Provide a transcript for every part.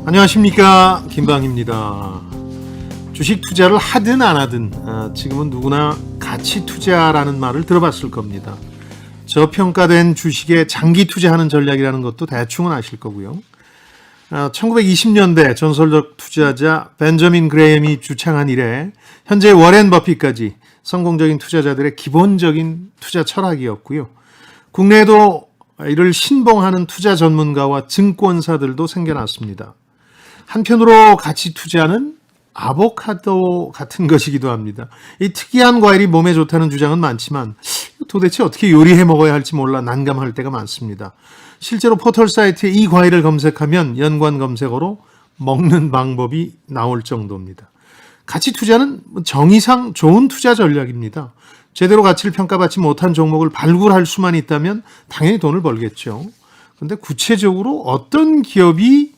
안녕하십니까, 김방입니다. 주식 투자를 하든 안 하든 지금은 누구나 가치 투자라는 말을 들어봤을 겁니다. 저평가된 주식에 장기 투자하는 전략이라는 것도 대충은 아실 거고요. 1920년대 전설적 투자자 벤저민 그레이엄이 주창한 이래 현재 워렌 버핏까지 성공적인 투자자들의 기본적인 투자 철학이었고요. 국내에도 이를 신봉하는 투자 전문가와 증권사들도 생겨났습니다. 한편으로 가치 투자는 아보카도 같은 것이기도 합니다. 이 특이한 과일이 몸에 좋다는 주장은 많지만 도대체 어떻게 요리해 먹어야 할지 몰라 난감할 때가 많습니다. 실제로 포털 사이트에 이 과일을 검색하면 연관 검색어로 먹는 방법이 나올 정도입니다. 가치 투자는 정의상 좋은 투자 전략입니다. 제대로 가치를 평가받지 못한 종목을 발굴할 수만 있다면 당연히 돈을 벌겠죠. 그런데 구체적으로 어떤 기업이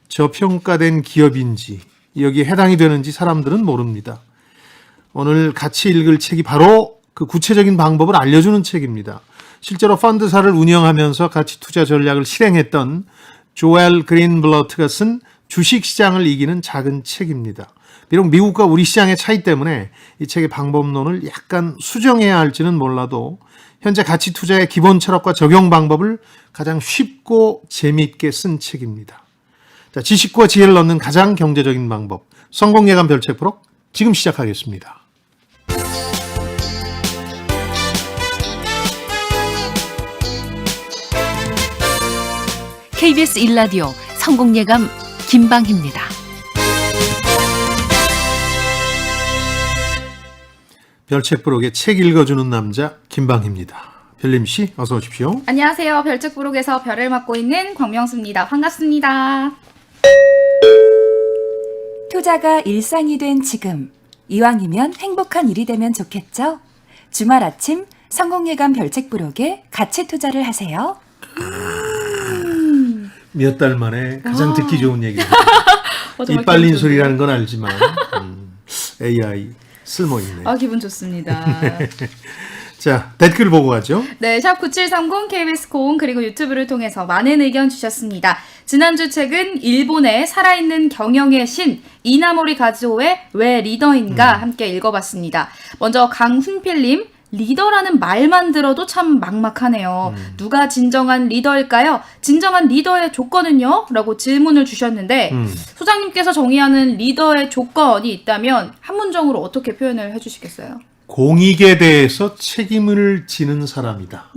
저평가된 기업인지 여기에 해당이 되는지 사람들은 모릅니다. 오늘 같이 읽을 책이 바로 그 구체적인 방법을 알려주는 책입니다. 실제로 펀드사를 운영하면서 가치 투자 전략을 실행했던 조엘 그린블러트가 쓴 주식시장을 이기는 작은 책입니다. 비록 미국과 우리 시장의 차이 때문에 이 책의 방법론을 약간 수정해야 할지는 몰라도 현재 가치 투자의 기본 철학과 적용 방법을 가장 쉽고 재미있게 쓴 책입니다. 자, 지식과 지혜를 얻는 가장 경제적인 방법, 성공예감 별책 프로 지금 시작하겠습니다. KBS 1라디오 성공예감 김방희입니다. 별책 프로의 책 읽어주는 남자 김방희입니다. 별림씨 어서 오십시오. 안녕하세요. 별책부록에서 별을 맡고 있는 광명수입니다. 반갑습니다. 투자가 일상이 된 지금, 이왕이면 행복한 일이 되면 좋겠죠? 주말 아침 성공예감 별책부록에 가치 투자를 하세요. 몇 달 만에 가장 듣기 좋은 얘기입니다. 정말 입 빨린 기분 소리라는 건 알지만 AI 쓸모있네. 기분 좋습니다. 자, 댓글 보고 가죠. 네, 샵 9730 KBS 콩 그리고 유튜브를 통해서 많은 의견 주셨습니다. 지난주 책은 일본의 살아있는 경영의 신 이나모리 가즈오의 왜 리더인가 함께 읽어봤습니다. 먼저 강훈필님, 리더라는 말만 들어도 참 막막하네요. 누가 진정한 리더일까요? 진정한 리더의 조건은요? 라고 질문을 주셨는데 소장님께서 정의하는 리더의 조건이 있다면 한 문장으로 어떻게 표현을 해주시겠어요? 공익에 대해서 책임을 지는 사람이다.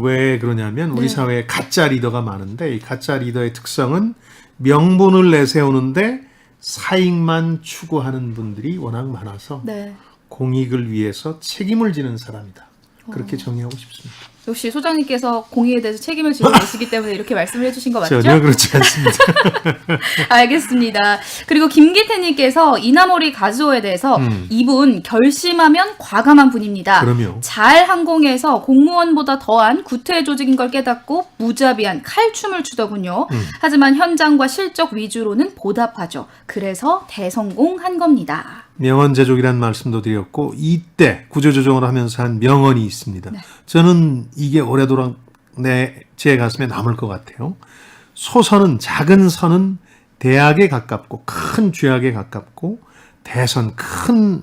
왜 그러냐면 우리 사회에 가짜 리더가 많은데 이 가짜 리더의 특성은 명분을 내세우는데 사익만 추구하는 분들이 워낙 많아서 공익을 위해서 책임을 지는 사람이다. 그렇게 정의하고 싶습니다. 역시 소장님께서 공익에 대해서 책임을 지고 계시기 때문에 이렇게 말씀을 해주신 거 맞죠? 전혀 그렇지 않습니다. 알겠습니다. 그리고 김기태님께서 이나모리 가즈오에 대해서 이분 결심하면 과감한 분입니다. 그럼요. 잘 항공에서 공무원보다 더한 구태 조직인 걸 깨닫고 무자비한 칼춤을 추더군요. 하지만 현장과 실적 위주로는 보답하죠. 그래서 대성공한 겁니다. 명언제족이라는 말씀도 드렸고 이때 구조조정을 하면서 한 명언이 있습니다. 저는 이게 오래도록 제 가슴에 남을 것 같아요. 소선은 작은 선은 대악에 가깝고 큰 죄악에 가깝고 대선 큰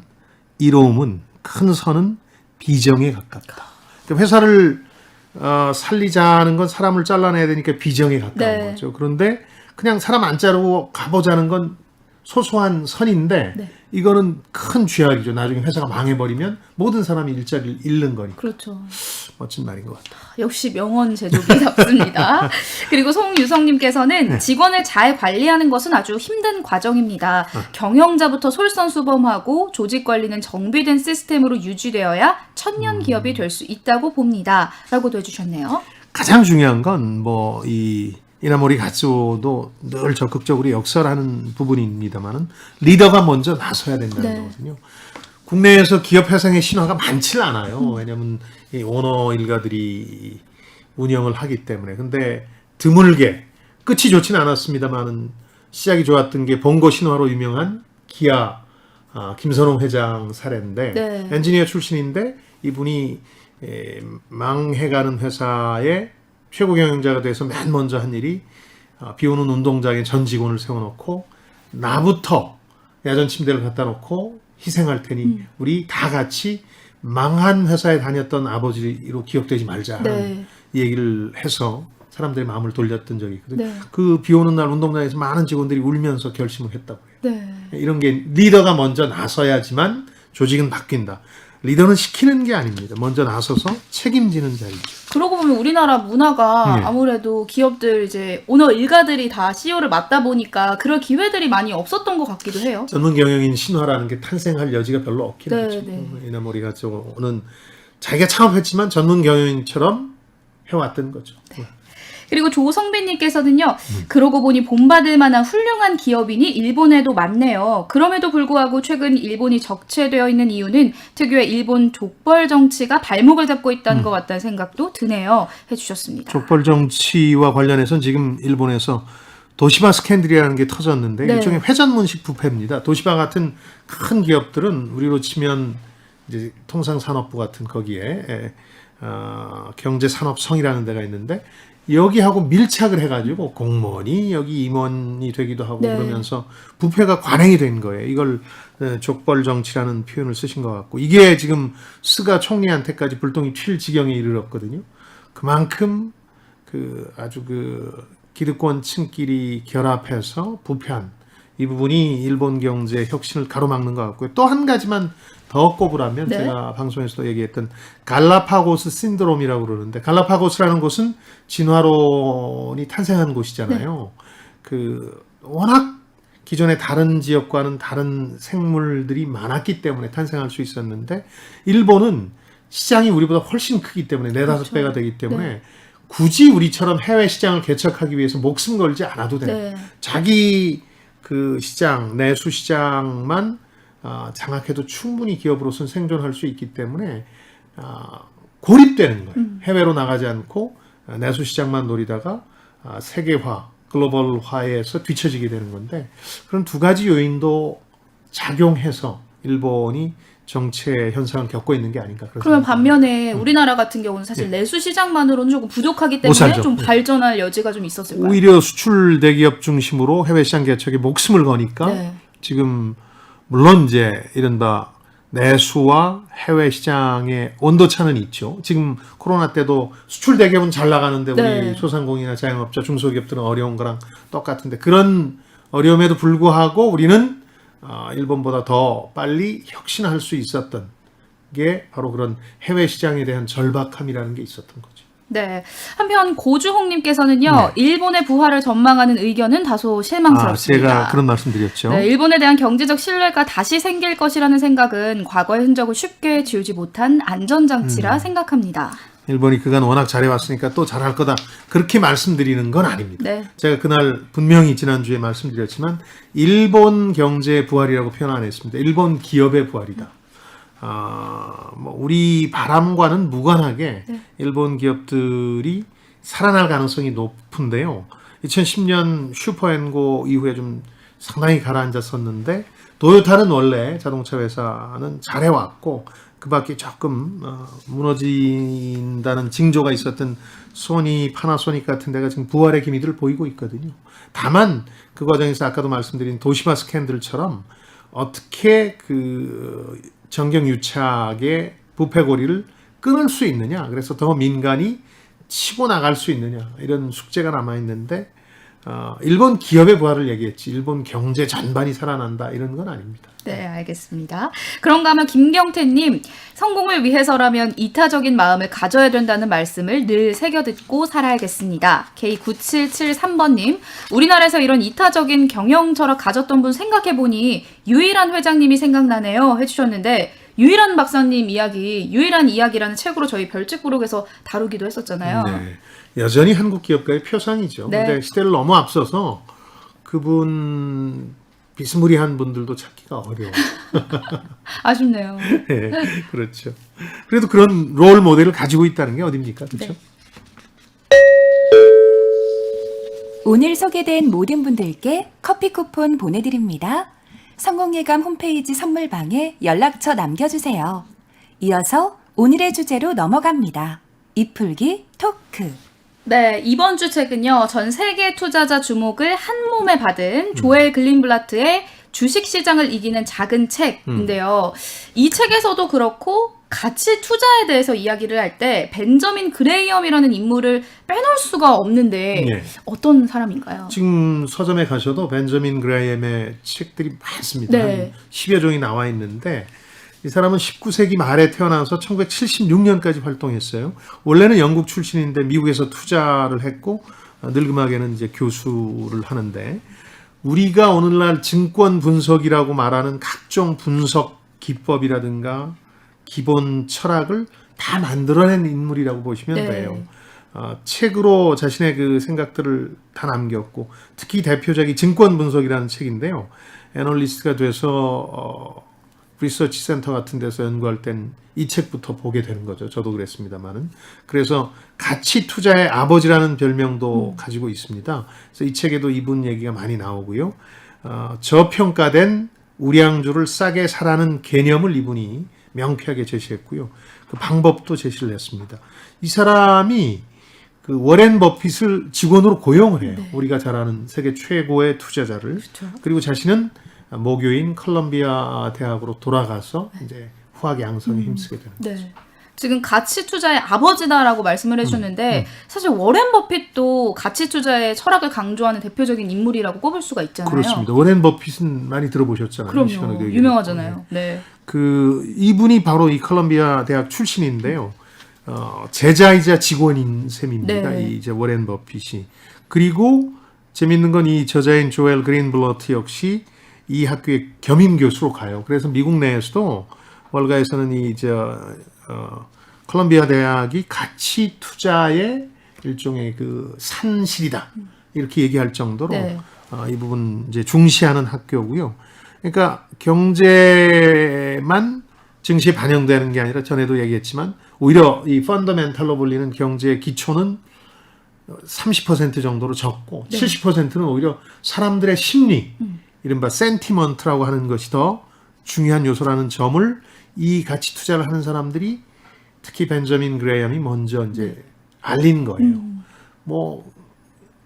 이로움은 큰 선은 비정에 가깝다. 회사를 살리자는 건 사람을 잘라내야 되니까 비정에 가까운 거죠. 그런데 그냥 사람 안 자르고 가보자는 건 소소한 선인데 이거는 큰 죄악이죠. 나중에 회사가 망해버리면 모든 사람이 일자리를 잃는 거니까. 그렇죠. 멋진 말인 것 같아요. 역시 명언 제조기답습니다. 그리고 송유성님께서는 직원을 잘 관리하는 것은 아주 힘든 과정입니다. 경영자부터 솔선수범하고 조직 관리는 정비된 시스템으로 유지되어야 천년 기업이 될 수 있다고 봅니다. 라고도 해주셨네요. 가장 중요한 건 이나모리 가즈오도 늘 적극적으로 역설하는 부분입니다만은 리더가 먼저 나서야 된다는 거거든요. 국내에서 기업 회생의 신화가 많지 않아요. 왜냐하면 이 오너 일가들이 운영을 하기 때문에. 근데 드물게 끝이 좋지는 않았습니다만은 시작이 좋았던 게 봉고 신화로 유명한 기아 김선홍 회장 사례인데 엔지니어 출신인데 이분이 망해가는 회사의 최고 경영자가 돼서 맨 먼저 한 일이 비오는 운동장에 전 직원을 세워놓고 나부터 야전 침대를 갖다 놓고 희생할 테니 우리 다 같이 망한 회사에 다녔던 아버지로 기억되지 말자 네. 얘기를 해서 사람들의 마음을 돌렸던 적이 있거든요. 네. 그 비오는 날 운동장에서 많은 직원들이 울면서 결심을 했다고 해요. 네. 이런 게 리더가 먼저 나서야지만 조직은 바뀐다. 리더는 시키는 게 아닙니다. 먼저 나서서 책임지는 자리죠. 그러고 보면 우리나라 문화가 네. 아무래도 기업들 이제 오너 일가들이 다 CEO를 맡다 보니까 그럴 기회들이 많이 없었던 것 같기도 해요. 전문 경영인 신화라는 게 탄생할 여지가 별로 없긴 네, 하죠. 네. 이나모리가 저는 자기가 창업했지만 전문 경영인처럼 해왔던 거죠. 그리고 조성빈님께서는요. 그러고 보니 본받을 만한 훌륭한 기업인이 일본에도 많네요. 그럼에도 불구하고 최근 일본이 적체되어 있는 이유는 특유의 일본 족벌 정치가 발목을 잡고 있다는 것 같다는 생각도 드네요. 해주셨습니다. 족벌 정치와 관련해서는 지금 일본에서 도시바 스캔들이라는 게 터졌는데 네. 일종의 회전문식 부패입니다. 도시바 같은 큰 기업들은 우리로 치면 이제 통상산업부 같은 거기에 경제산업성이라는 데가 있는데 여기하고 밀착을 해가지고 공무원이 여기 임원이 되기도 하고 네. 그러면서 부패가 관행이 된 거예요. 이걸 족벌 정치라는 표현을 쓰신 것 같고 이게 지금 스가 총리한테까지 불똥이 튈 지경에 이르렀거든요. 그만큼 아주 기득권층끼리 결합해서 부패한 이 부분이 일본 경제 혁신을 가로막는 것 같고요. 또 한 가지만 더 꼽으라면 네. 제가 방송에서도 얘기했던 갈라파고스 신드롬이라고 그러는데 갈라파고스라는 곳은 진화론이 탄생한 곳이잖아요. 워낙 기존의 다른 지역과는 다른 생물들이 많았기 때문에 탄생할 수 있었는데 일본은 시장이 우리보다 훨씬 크기 때문에 4-5배가 그렇죠. 되기 때문에 네. 굳이 우리처럼 해외 시장을 개척하기 위해서 목숨 걸지 않아도 돼요. 네. 자기 시장, 내수 시장만 장악해도 충분히 기업으로서는 생존할 수 있기 때문에 고립되는 거예요. 해외로 나가지 않고 내수 시장만 노리다가 세계화, 글로벌화에서 뒤처지게 되는 건데 그런 두 가지 요인도 작용해서 일본이 정체 현상을 겪고 있는 게 아닌가. 그러면 반면에 우리나라 같은 경우는 사실 내수 시장만으로는 조금 부족하기 때문에 살죠. 좀 발전할 여지가 좀 있었을까요? 오히려 수출 대기업 중심으로 해외 시장 개척에 목숨을 거니까 네. 지금 물론 이제 이른바 내수와 해외 시장의 온도차는 있죠. 지금 코로나 때도 수출 대기업은 잘 나가는데 네. 우리 소상공인이나 자영업자, 중소기업들은 어려운 거랑 똑같은데 그런 어려움에도 불구하고 우리는 일본보다 더 빨리 혁신할 수 있었던 게 바로 그런 해외 시장에 대한 절박함이라는 게 있었던 거죠. 네. 한편 고주홍님께서는요. 일본의 부활을 전망하는 의견은 다소 실망스럽습니다. 제가 그런 말씀드렸죠. 네, 일본에 대한 경제적 신뢰가 다시 생길 것이라는 생각은 과거의 흔적을 쉽게 지우지 못한 안전장치라 생각합니다. 일본이 그간 워낙 잘해왔으니까 또 잘할 거다. 그렇게 말씀드리는 건 아닙니다. 네. 제가 그날 분명히 지난주에 말씀드렸지만 일본 경제의 부활이라고 표현 안 했습니다. 일본 기업의 부활이다. 우리 바람과는 무관하게 일본 기업들이 살아날 가능성이 높은데요. 2010년 슈퍼앤고 이후에 좀 상당히 가라앉았었는데 도요타는 원래 자동차 회사는 잘해왔고 그 밖에 조금 무너진다는 징조가 있었던 소니, 파나소닉 같은 데가 지금 부활의 기미들을 보이고 있거든요. 다만 그 과정에서 아까도 말씀드린 도시바 스캔들처럼 어떻게 정경유착의 부패고리를 끊을 수 있느냐, 그래서 더 민간이 치고 나갈 수 있느냐, 이런 숙제가 남아있는데 일본 기업의 부활을 얘기했지 일본 경제 전반이 살아난다 이런 건 아닙니다. 네, 알겠습니다. 그런가 하면 김경태님, 성공을 위해서라면 이타적인 마음을 가져야 된다는 말씀을 늘 새겨듣고 살아야겠습니다. K9773번님, 우리나라에서 이런 이타적인 경영 철학 가졌던 분 생각해보니 유일한 회장님이 생각나네요 해주셨는데 유일한 박사님 이야기, 유일한 이야기라는 책으로 저희 별책부록에서 다루기도 했었잖아요. 네, 여전히 한국 기업가의 표상이죠. 네. 근데 시대를 너무 앞서서 그분 비스무리한 분들도 찾기가 어려워요. 아쉽네요. 네, 그렇죠. 그래도 그런 롤 모델을 가지고 있다는 게 어딥니까? 그렇죠? 네. 오늘 소개된 모든 분들께 커피 쿠폰 보내드립니다. 성공예감 홈페이지 선물방에 연락처 남겨주세요. 이어서 오늘의 주제로 넘어갑니다. 이풀기 토크. 네, 이번 주 책은요, 전 세계 투자자 주목을 한 몸에 받은 조엘 글린블라트의 주식 시장을 이기는 작은 책인데요. 이 책에서도 그렇고, 가치 투자에 대해서 이야기를 할 때, 벤저민 그레이엄이라는 인물을 빼놓을 수가 없는데, 네. 어떤 사람인가요? 지금 서점에 가셔도 벤저민 그레이엄의 책들이 많습니다. 네. 한 10여 종이 나와 있는데 이 사람은 19세기 말에 태어나서 1976년까지 활동했어요. 원래는 영국 출신인데 미국에서 투자를 했고 늙음하게는 이제 교수를 하는데 우리가 오늘날 증권 분석이라고 말하는 각종 분석 기법이라든가 기본 철학을 다 만들어낸 인물이라고 보시면 네. 돼요. 책으로 자신의 그 생각들을 다 남겼고 특히 대표작이 증권 분석이라는 책인데요. 애널리스트가 돼서 리서치 센터 같은 데서 연구할 땐 이 책부터 보게 되는 거죠. 저도 그랬습니다만은. 그래서 가치 투자의 아버지라는 별명도 가지고 있습니다. 그래서 이 책에도 이분 얘기가 많이 나오고요. 저평가된 우량주를 싸게 사라는 개념을 이분이 명쾌하게 제시했고요. 그 방법도 제시를 했습니다. 이 사람이 그 워렌 버핏을 직원으로 고용을 해요. 네. 우리가 잘 아는 세계 최고의 투자자를. 그렇죠. 그리고 자신은 모교인 컬럼비아 대학으로 돌아가서 이제 후학 양성에 힘쓰게 되는 거죠. 네. 지금 가치 투자의 아버지다라고 말씀을 해주셨는데 사실 워렌 버핏도 가치 투자의 철학을 강조하는 대표적인 인물이라고 꼽을 수가 있잖아요. 그렇습니다. 워렌 버핏은 많이 들어보셨잖아요. 그럼요. 유명하잖아요. 네. 그 이분이 바로 이 컬럼비아 대학 출신인데요. 제자이자 직원인 셈입니다. 네. 이 이제 워렌 버핏이. 그리고 재밌는 건 이 저자인 조엘 그린블러트 역시 이 학교의 겸임 교수로 가요. 그래서 미국 내에서도 월가에서는 이 컬럼비아 대학이 가치 투자의 일종의 그 산실이다 이렇게 얘기할 정도로 네. 이 부분 이제 중시하는 학교고요. 그러니까 경제만 증시에 반영되는 게 아니라 전에도 얘기했지만 오히려 이 펀더멘탈로 불리는 경제의 기초는 30% 정도로 적고 네. 70%는 오히려 사람들의 심리, 이른바 센티먼트라고 하는 것이 더 중요한 요소라는 점을 이 가치 투자를 하는 사람들이 특히 벤저민 그레이엄이 먼저 이제 알린 거예요. 뭐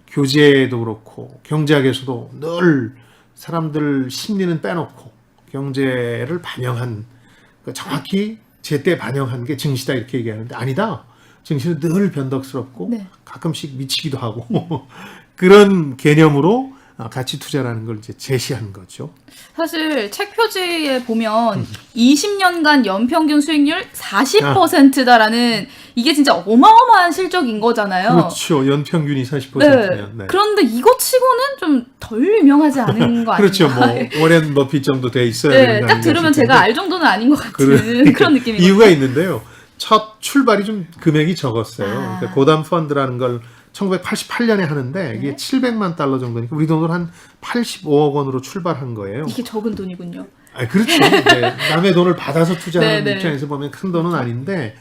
교재도 그렇고 경제학에서도 늘 사람들 심리는 빼놓고 경제를 반영한 정확히 제때 반영한 게 증시다 이렇게 얘기하는데 아니다. 증시는 늘 변덕스럽고 네. 가끔씩 미치기도 하고 그런 개념으로 가치 투자라는 걸 이제 제시한 거죠. 사실 책 표지에 보면 20년간 연평균 수익률 40%다라는 이게 진짜 어마어마한 실적인 거잖아요. 그렇죠. 연평균이 40%면. 네. 네. 그런데 이거 치고는 좀 덜 유명하지 않은 거 아닌가? 그렇죠. 뭐 워렌 버핏 정도 돼 있어야 네, 되는 거 딱 아닌가 들으면 싶은데. 제가 알 정도는 아닌 것 같은 그런 느낌이에요. 이유가 있는데요. 첫 출발이 좀 금액이 적었어요. 아. 그러니까 고담 펀드라는 걸 1988년에 하는데 이게 네. 700만 달러 정도니까 우리 돈으로 한 85억 원으로 출발한 거예요. 이게 적은 돈이군요. 그렇죠. 이제 남의 돈을 받아서 투자하는 네, 네. 입장에서 보면 큰 돈은 아닌데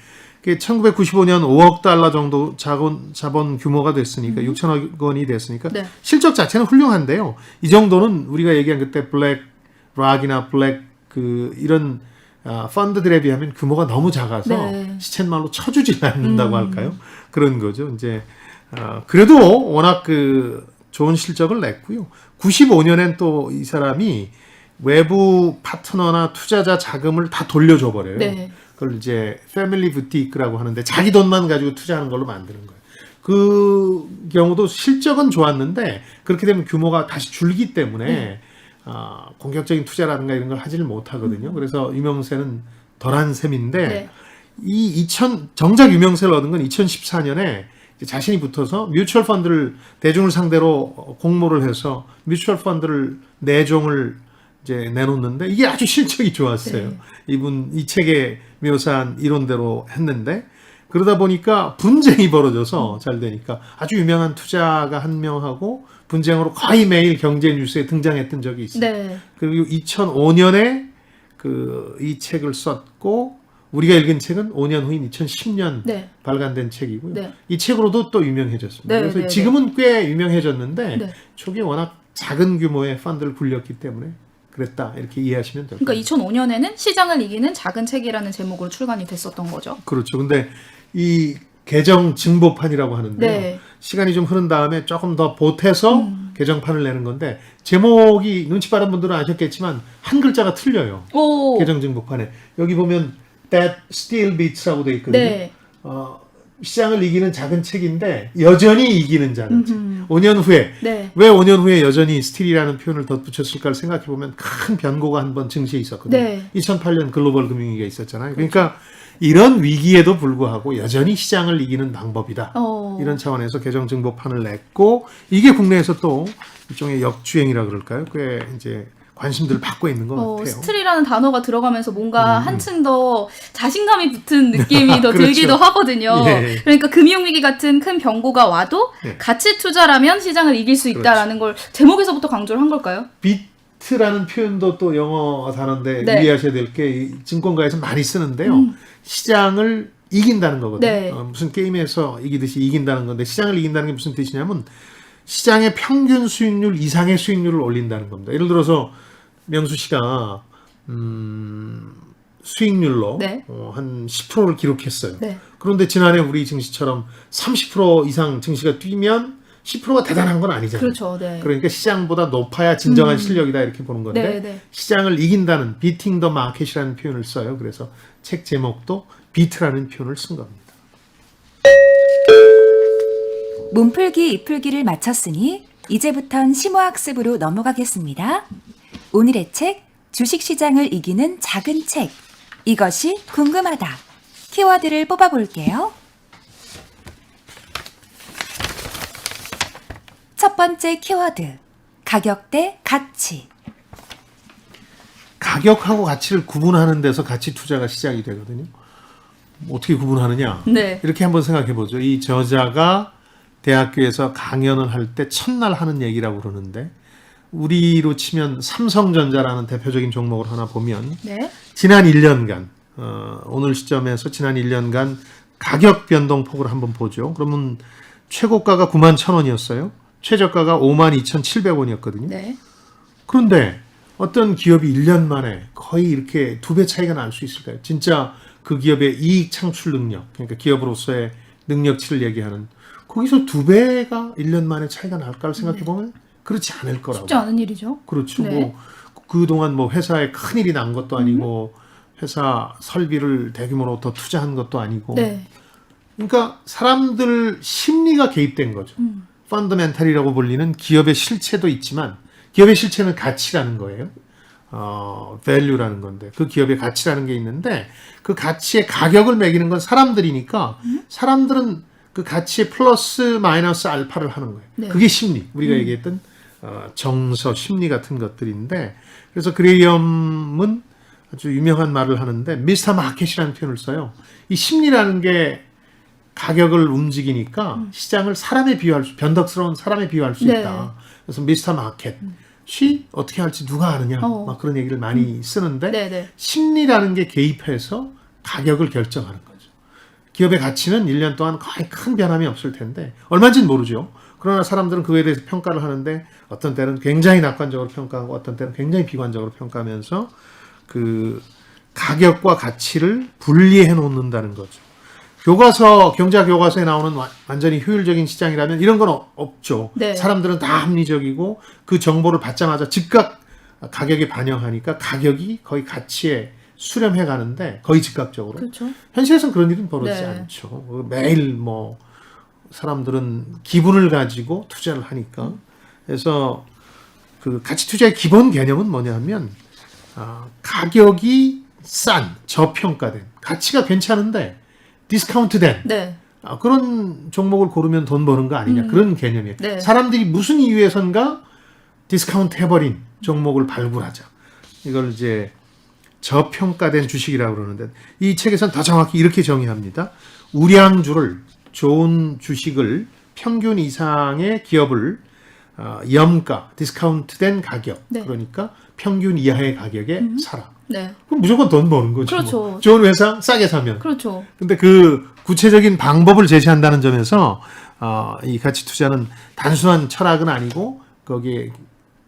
1995년 5억 달러 정도 자본 규모가 됐으니까 6천억 원이 됐으니까 네. 실적 자체는 훌륭한데요. 이 정도는 우리가 얘기한 그때 블랙락이나 블랙 이런 펀드들에 비하면 규모가 너무 작아서 네. 시쳇말로 쳐주지 않는다고 할까요? 그런 거죠. 이제 그래도 워낙 좋은 실적을 냈고요. 95년엔 또 이 사람이 외부 파트너나 투자자 자금을 다 돌려줘 버려요. 네. 그걸 이제 패밀리 부티크라고 하는데 자기 돈만 가지고 투자하는 걸로 만드는 거예요. 그 경우도 실적은 좋았는데 그렇게 되면 규모가 다시 줄기 때문에 공격적인 투자라든가 이런 걸 하지를 못하거든요. 그래서 유명세는 덜한 셈인데 네. 정작 유명세를 얻은 건 2014년에 자신이 붙어서 뮤추얼 펀드를 대중을 상대로 공모를 해서 뮤추얼 펀드를 4종을 이제 내놓는데 이게 아주 실적이 좋았어요. 네. 이분 이 책에 묘사한 이론대로 했는데 그러다 보니까 분쟁이 벌어져서 잘 되니까 아주 유명한 투자가 한 명하고 분쟁으로 거의 매일 경제 뉴스에 등장했던 적이 있어요. 네. 그리고 2005년에 이 책을 썼고 우리가 읽은 책은 5년 후인 2010년 네. 발간된 책이고요. 네. 이 책으로도 또 유명해졌습니다. 네, 그래서 네, 지금은 꽤 유명해졌는데 네. 초기에 워낙 작은 규모의 펀드를 굴렸기 때문에 그랬다 이렇게 이해하시면 될 그러니까 겁니다. 2005년에는 시장을 이기는 작은 책이라는 제목으로 출간이 됐었던 거죠. 그렇죠. 근데 이 개정 증보판이라고 하는데요. 네. 시간이 좀 흐른 다음에 조금 더 보태서 개정판을 내는 건데 제목이 눈치 빠른 분들은 아셨겠지만 한 글자가 틀려요. 오. 개정 증복판에 여기 보면 That Still Beats라고 돼 있거든요. 네. 시장을 이기는 작은 책인데 여전히 이기는 작은 책. 5년 후에 네. 왜 5년 후에 여전히 스틸이라는 표현을 덧붙였을까를 생각해 보면 큰 변고가 한번 증시에 있었거든요. 네. 2008년 글로벌 금융위기가 있었잖아요. 그러니까 이런 위기에도 불구하고 여전히 시장을 이기는 방법이다. 이런 차원에서 개정 증복판을 냈고 이게 국내에서 또 일종의 역주행이라 그럴까요? 꽤 이제 관심들을 받고 있는 것 같아요. 스틸이라는 단어가 들어가면서 뭔가 한층 더 자신감이 붙은 느낌이 더 그렇죠. 들기도 하거든요. 예. 그러니까 금융위기 같은 큰 변고가 와도 예. 가치 투자라면 시장을 이길 수 있다라는 걸 제목에서부터 강조를 한 걸까요? 비트라는 표현도 또 영어 단어인데 네. 유의하셔야 될 게 증권가에서 많이 쓰는데요. 시장을 이긴다는 거거든요. 네. 무슨 게임에서 이기듯이 이긴다는 건데 시장을 이긴다는 게 무슨 뜻이냐면 시장의 평균 수익률 이상의 수익률을 올린다는 겁니다. 예를 들어서 명수 씨가 수익률로 네. 한 10%를 기록했어요. 네. 그런데 지난해 우리 증시처럼 30% 이상 증시가 뛰면 10%가 대단한 건 아니잖아요. 그렇죠. 네. 그러니까 시장보다 높아야 진정한 실력이다 이렇게 보는 건데 네, 네. 시장을 이긴다는 beating the market이라는 표현을 써요. 그래서 책 제목도 beat라는 표현을 쓴 겁니다. 몸풀기 이풀기를 마쳤으니 이제부턴 심오학습으로 넘어가겠습니다. 오늘의 책, 주식시장을 이기는 작은 책. 이것이 궁금하다. 키워드를 뽑아볼게요. 첫 번째 키워드, 가격 대 가치. 가격하고 가치를 구분하는 데서 가치 투자가 시작이 되거든요. 어떻게 구분하느냐? 네. 이렇게 한번 생각해 보죠. 이 저자가 대학교에서 강연을 할 때 첫날 하는 얘기라고 그러는데 우리로 치면 삼성전자라는 대표적인 종목을 하나 보면 네. 지난 1년간 오늘 시점에서 지난 1년간 가격 변동폭을 한번 보죠. 그러면 최고가가 91,000원이었어요. 최저가가 52,700원이었거든요. 네. 그런데 어떤 기업이 1년 만에 거의 이렇게 2배 차이가 날 수 있을까요? 진짜 그 기업의 이익 창출 능력, 그러니까 기업으로서의 능력치를 얘기하는 거기서 2배가 1년 만에 차이가 날까를 생각해 보면 그렇지 않을 거라고. 쉽지 않은 일이죠. 그렇죠. 네. 뭐 그동안 뭐 회사에 큰 일이 난 것도 아니고 회사 설비를 대규모로 더 투자한 것도 아니고. 네. 그러니까 사람들 심리가 개입된 거죠. 펀더멘탈이라고 불리는 기업의 실체도 있지만 기업의 실체는 가치라는 거예요. value라는 건데 그 기업의 가치라는 게 있는데 그 가치의 가격을 매기는 건 사람들이니까 사람들은 그 가치의 플러스 마이너스 알파를 하는 거예요. 네. 그게 심리. 우리가 얘기했던 정서, 심리 같은 것들인데 그래서 그레이엄은 아주 유명한 말을 하는데 미스터 마켓이라는 표현을 써요. 이 심리라는 게 가격을 움직이니까 시장을 사람에 비유할 수, 변덕스러운 사람에 비유할 수 네. 있다. 그래서 미스터 마켓이 어떻게 할지 누가 아느냐 막 그런 얘기를 많이 쓰는데 네네. 심리라는 게 개입해서 가격을 결정하는 거죠. 기업의 가치는 1년 동안 거의 큰 변함이 없을 텐데 얼마인지는 모르죠. 그러나 사람들은 그거에 대해서 평가를 하는데 어떤 때는 굉장히 낙관적으로 평가하고 어떤 때는 굉장히 비관적으로 평가하면서 그 가격과 가치를 분리해 놓는다는 거죠. 교과서, 경제학 교과서에 나오는 완전히 효율적인 시장이라면 이런 건 없죠. 네. 사람들은 다 합리적이고 그 정보를 받자마자 즉각 가격에 반영하니까 가격이 거의 가치에 수렴해 가는데 거의 즉각적으로. 그렇죠. 현실에서는 그런 일은 벌어지지 네. 않죠. 매일 뭐 사람들은 기분을 가지고 투자를 하니까. 그래서 그 가치 투자의 기본 개념은 뭐냐면 가격이 싼, 저평가된, 가치가 괜찮은데 디스카운트된 네. 그런 종목을 고르면 돈 버는 거 아니냐 그런 개념이에요. 네. 사람들이 무슨 이유에선가 디스카운트 해버린 종목을 발굴하자. 이걸 이제 저평가된 주식이라고 그러는데 이 책에서는 더 정확히 이렇게 정의합니다. 우량주를 좋은 주식을 평균 이상의 기업을 염가, 디스카운트된 가격 네. 그러니까 평균 이하의 가격에 사라. 네. 그럼 무조건 돈 버는 거죠. 그렇죠. 뭐. 좋은 회사 싸게 사면. 그렇죠. 근데 그 구체적인 방법을 제시한다는 점에서 이 가치 투자는 단순한 철학은 아니고 거기에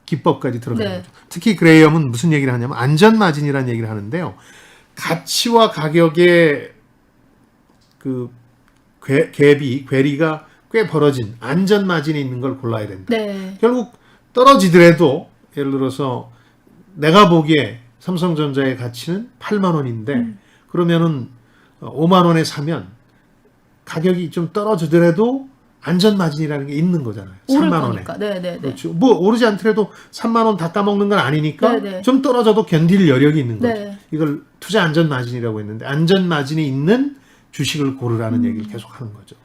기법까지 들어가는 네. 거죠. 특히 그레이엄은 무슨 얘기를 하냐면 안전마진이라는 얘기를 하는데요. 가치와 가격의 그 괴리가 꽤 벌어진 안전 마진이 있는 걸 골라야 된다. 네. 결국 떨어지더라도 예를 들어서 내가 보기에 삼성전자의 가치는 8만 원인데 그러면은 5만 원에 사면 가격이 좀 떨어지더라도 안전 마진이라는 게 있는 거잖아요. 오를 3만 원에. 거니까. 네네네. 그렇죠. 뭐 오르지 않더라도 3만 원 다 까먹는 건 아니니까 네네. 좀 떨어져도 견딜 여력이 있는 거죠. 네. 이걸 투자 안전 마진이라고 했는데 안전 마진이 있는 주식을 고르라는 얘기를 계속 하는 거죠.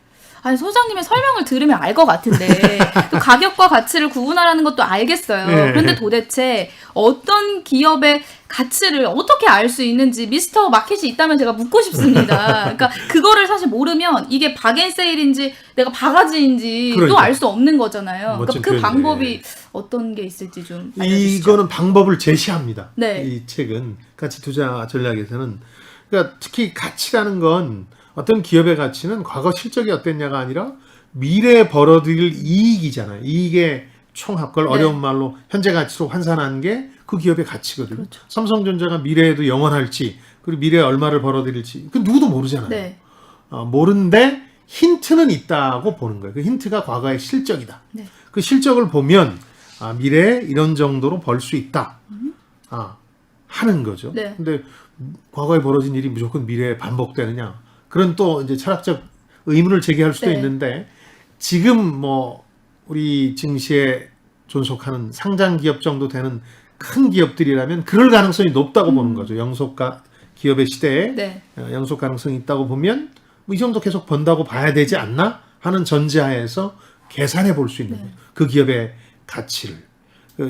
아니 소장님의 설명을 들으면 알 것 같은데 또 가격과 가치를 구분하라는 것도 알겠어요. 네. 그런데 도대체 어떤 기업의 가치를 어떻게 알 수 있는지 미스터 마켓이 있다면 제가 묻고 싶습니다. 그러니까 그거를 사실 모르면 이게 박앤세일인지 내가 바가지인지 또 그러니까. 알 수 없는 거잖아요. 그러니까 멋진 그 표현이네. 방법이 어떤 게 있을지 좀 알려주시죠. 이거는 방법을 제시합니다. 네. 이 책은 가치 투자 전략에서는 그러니까 특히 가치라는 건 어떤 기업의 가치는 과거 실적이 어땠냐가 아니라 미래에 벌어들일 이익이잖아요. 이익의 총합, 그걸 네. 어려운 말로 현재 가치로 환산한 게 그 기업의 가치거든요. 그렇죠. 삼성전자가 미래에도 영원할지 그리고 미래에 얼마를 벌어들일지 그 누구도 모르잖아요. 네. 모르는데 힌트는 있다고 보는 거예요. 그 힌트가 과거의 실적이다. 네. 그 실적을 보면 미래에 이런 정도로 벌 수 있다. 하는 거죠. 네. 근데 과거에 벌어진 일이 무조건 미래에 반복되느냐? 그런 또 이제 철학적 의문을 제기할 수도 네. 있는데 지금 뭐 우리 증시에 존속하는 상장 기업 정도 되는 큰 기업들이라면 그럴 가능성이 높다고 보는 거죠. 영속가 기업의 시대에 네. 영속 가능성이 있다고 보면 뭐 이 정도 계속 번다고 봐야 되지 않나 하는 전제하에서 계산해 볼 수 있는 거예요. 그 기업의 가치를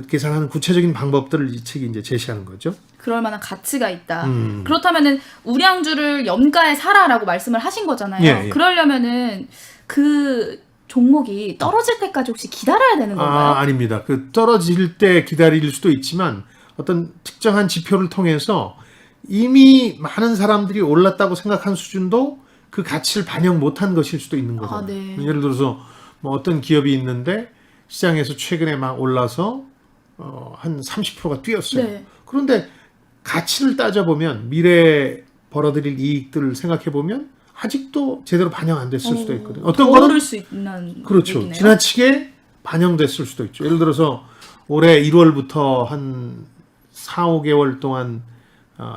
계산하는 구체적인 방법들을 이 책이 이제 제시하는 거죠. 그럴 만한 가치가 있다. 그렇다면은 우량주를 연가에 사라라고 말씀을 하신 거잖아요. 예, 예. 그러려면은 그 종목이 떨어질 때까지 혹시 기다려야 되는 건가요? 아닙니다. 그 떨어질 때 기다릴 수도 있지만 어떤 특정한 지표를 통해서 이미 많은 사람들이 올랐다고 생각한 수준도 그 가치를 반영 못한 것일 수도 있는 거잖아요. 네. 예를 들어서 뭐 어떤 기업이 있는데 시장에서 최근에 막 올라서 한 30%가 뛰었어요. 네. 그런데 가치를 따져보면 미래에 벌어들일 이익들을 생각해보면 아직도 제대로 반영 안 됐을 수도 있거든요. 어떤 더 거는 오를 수 있는 그렇죠. 얘기네요. 지나치게 반영됐을 수도 있죠. 예를 들어서 올해 1월부터 한 4, 5개월 동안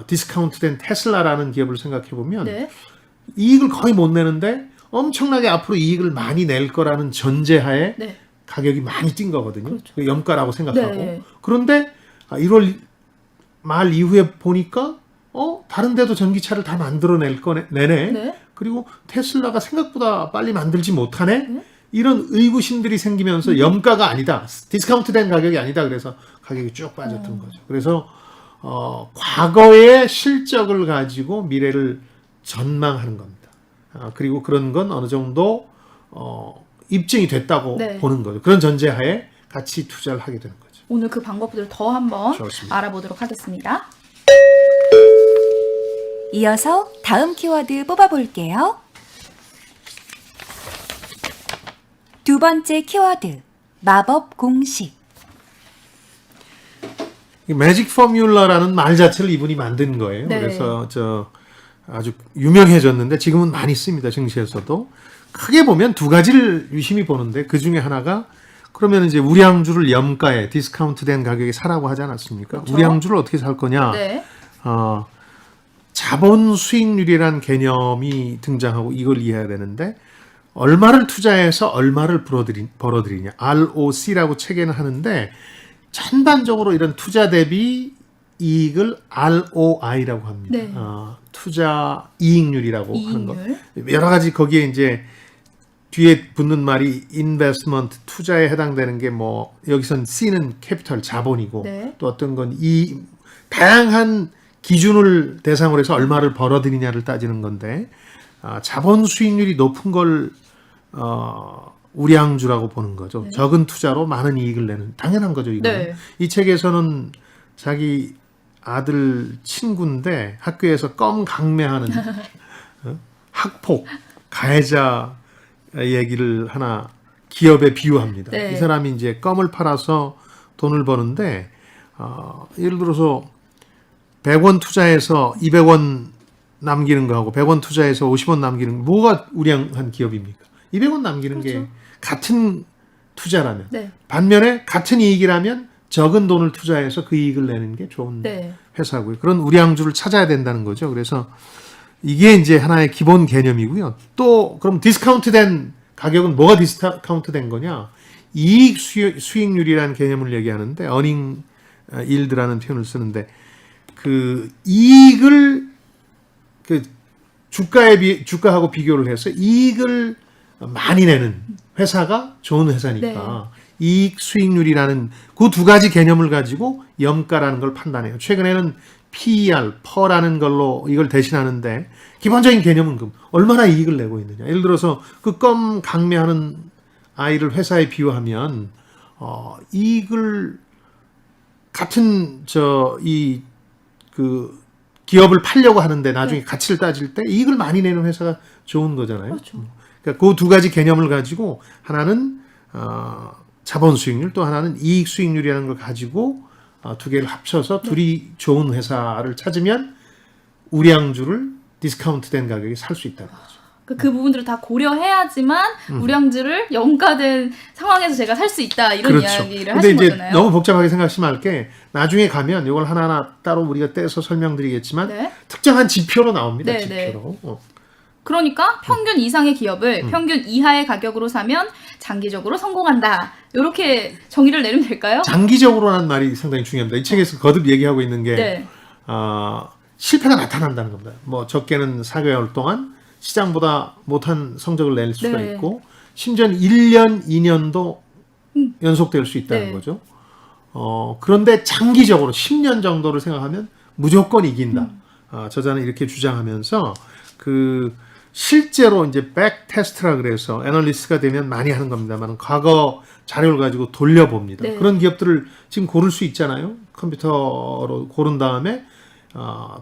디스카운트된 테슬라라는 기업을 생각해보면 네. 이익을 거의 못 내는데 엄청나게 앞으로 이익을 많이 낼 거라는 전제하에 네. 가격이 많이 뛴 거거든요. 그렇죠. 그 염가라고 생각하고. 네. 그런데 1월 말 이후에 보니까 다른 데도 전기차를 다 만들어낼 거네. 네. 그리고 테슬라가 생각보다 빨리 만들지 못하네. 이런 의구심들이 생기면서 염가가 아니다. 디스카운트된 가격이 아니다. 그래서 가격이 쭉 빠졌던 거죠. 그래서 과거의 실적을 가지고 미래를 전망하는 겁니다. 그리고 그런 건 어느 정도 입증이 됐다고 네. 보는 거죠. 그런 전제하에 같이 투자를 하게 되는 거죠. 오늘 그 방법들을 더 한번 좋습니다. 알아보도록 하겠습니다. 이어서 다음 키워드 뽑아볼게요. 두 번째 키워드, 마법 공식. 이 매직 포뮬러라는 말 자체를 이분이 만든 거예요. 네. 그래서 아주 유명해졌는데 지금은 많이 씁니다. 증시에서도. 크게 보면 두 가지를 유심히 보는데 그 중에 하나가 그러면 이제 우량주를 염가에 디스카운트된 가격에 사라고 하지 않았습니까? 그렇죠. 우량주를 어떻게 살 거냐? 네. 자본 수익률이란 개념이 등장하고 이걸 이해해야 되는데 얼마를 투자해서 얼마를 벌어들이냐. ROC라고 책에는 하는데 전반적으로 이런 투자 대비 이익을 ROI라고 합니다. 네. 투자 이익률이라고 하는 것. 이익률. 여러 가지 거기에 이제 뒤에 붙는 말이 investment 투자에 해당되는 게 뭐 여기선 C는 캐피털 자본이고 네. 또 어떤 건 이 다양한 기준을 대상으로 해서 얼마를 벌어들이냐를 따지는 건데 자본 수익률이 높은 걸 우량주라고 보는 거죠. 네. 적은 투자로 많은 이익을 내는 당연한 거죠. 이거는. 네. 이 책에서는 자기 아들 친구인데 학교에서 껌 강매하는 학폭 가해자 얘기를 하나 기업에 비유합니다. 네. 이 사람이 이제 껌을 팔아서 돈을 버는데 예를 들어서 100원 투자해서 200원 남기는 거하고 100원 투자해서 50원 남기는 거 뭐가 우량한 기업입니까? 200원 남기는 게 그렇죠. 같은 투자라면. 네. 반면에 같은 이익이라면 적은 돈을 투자해서 그 이익을 내는 게 좋은 네. 회사고요. 그런 우량주를 찾아야 된다는 거죠. 그래서 이게 이제 하나의 기본 개념이고요. 또 그럼 디스카운트된 가격은 뭐가 디스카운트된 거냐? 이익 수익률이라는 개념을 얘기하는데 earning yield라는 표현을 쓰는데 그 이익을 그 주가하고 비교를 해서 이익을 많이 내는 회사가 좋은 회사니까 이익 수익률이라는 그 두 가지 개념을 가지고 염가라는 걸 판단해요. 최근에는 PER, 퍼라는 걸로 이걸 대신하는데 기본적인 개념은 그럼 얼마나 이익을 내고 있느냐. 예를 들어서 그 껌 강매하는 아이를 회사에 비유하면 이익을 같은 그 기업을 팔려고 하는데 나중에 가치를 따질 때 이익을 많이 내는 회사가 좋은 거잖아요. 그렇죠. 그러니까 그 두 가지 개념을 가지고 하나는 자본 수익률, 또 하나는 이익 수익률이라는 걸 가지고 두 개를 합쳐서 둘이 좋은 회사를 찾으면 우량주를 디스카운트된 가격에 살 수 있다는 거죠. 그 부분들을 다 고려해야지만 우량주를 연가된 상황에서 제가 살 수 있다 이런 이야기를 근데 하신 이제 거잖아요. 너무 복잡하게 생각하시면 할 게 나중에 가면 이걸 하나하나 따로 우리가 떼서 설명드리겠지만 네. 특정한 지표로 나옵니다. 네, 지표로. 그러니까 평균 이상의 기업을 평균 이하의 가격으로 사면 장기적으로 성공한다. 이렇게 정의를 내리면 될까요? 장기적으로라는 말이 상당히 중요합니다. 이 책에서 거듭 얘기하고 있는 게 네. 실패가 나타난다는 겁니다. 뭐 적게는 4개월 동안 시장보다 못한 성적을 낼 수가 네. 있고 심지어는 1년, 2년도 연속될 수 있다는 네. 거죠. 그런데 장기적으로 10년 정도를 생각하면 무조건 이긴다. 저자는 이렇게 주장하면서 실제로 이제 백 테스트라 그래서 애널리스트가 되면 많이 하는 겁니다만 과거 자료를 가지고 돌려봅니다. 네. 그런 기업들을 지금 고를 수 있잖아요. 컴퓨터로 고른 다음에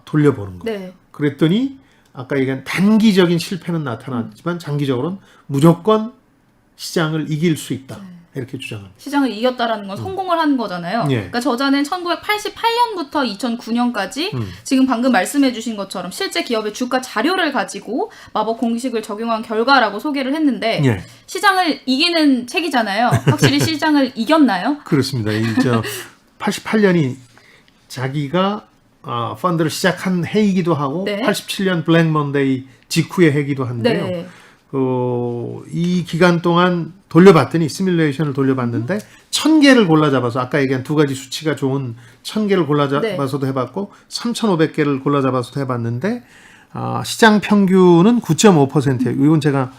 돌려보는 거. 네. 그랬더니 아까 얘기한 단기적인 실패는 나타나지만 장기적으로는 무조건 시장을 이길 수 있다. 이렇게 주장합니다. 시장을 이겼다라는 건 성공을 한 거잖아요. 예. 그러니까 저자는 1988년부터 2009년까지 지금 방금 말씀해 주신 것처럼 실제 기업의 주가 자료를 가지고 마법 공식을 적용한 결과라고 소개를 했는데 예. 시장을 이기는 책이잖아요. 확실히 시장을 이겼나요? 그렇습니다. 88년이 자기가 펀드를 시작한 해이기도 하고 네. 87년 블랙 먼데이 직후의 해이기도 한데요. 네. 이 기간 동안 돌려봤더니 시뮬레이션을 돌려봤는데 1000개를 골라잡아서 아까 얘기한 두 가지 수치가 좋은 1000개를 골라잡아서도 해봤고 3500개를 골라잡아서도 해봤는데 시장 평균은 9.5%예요. 이건 제가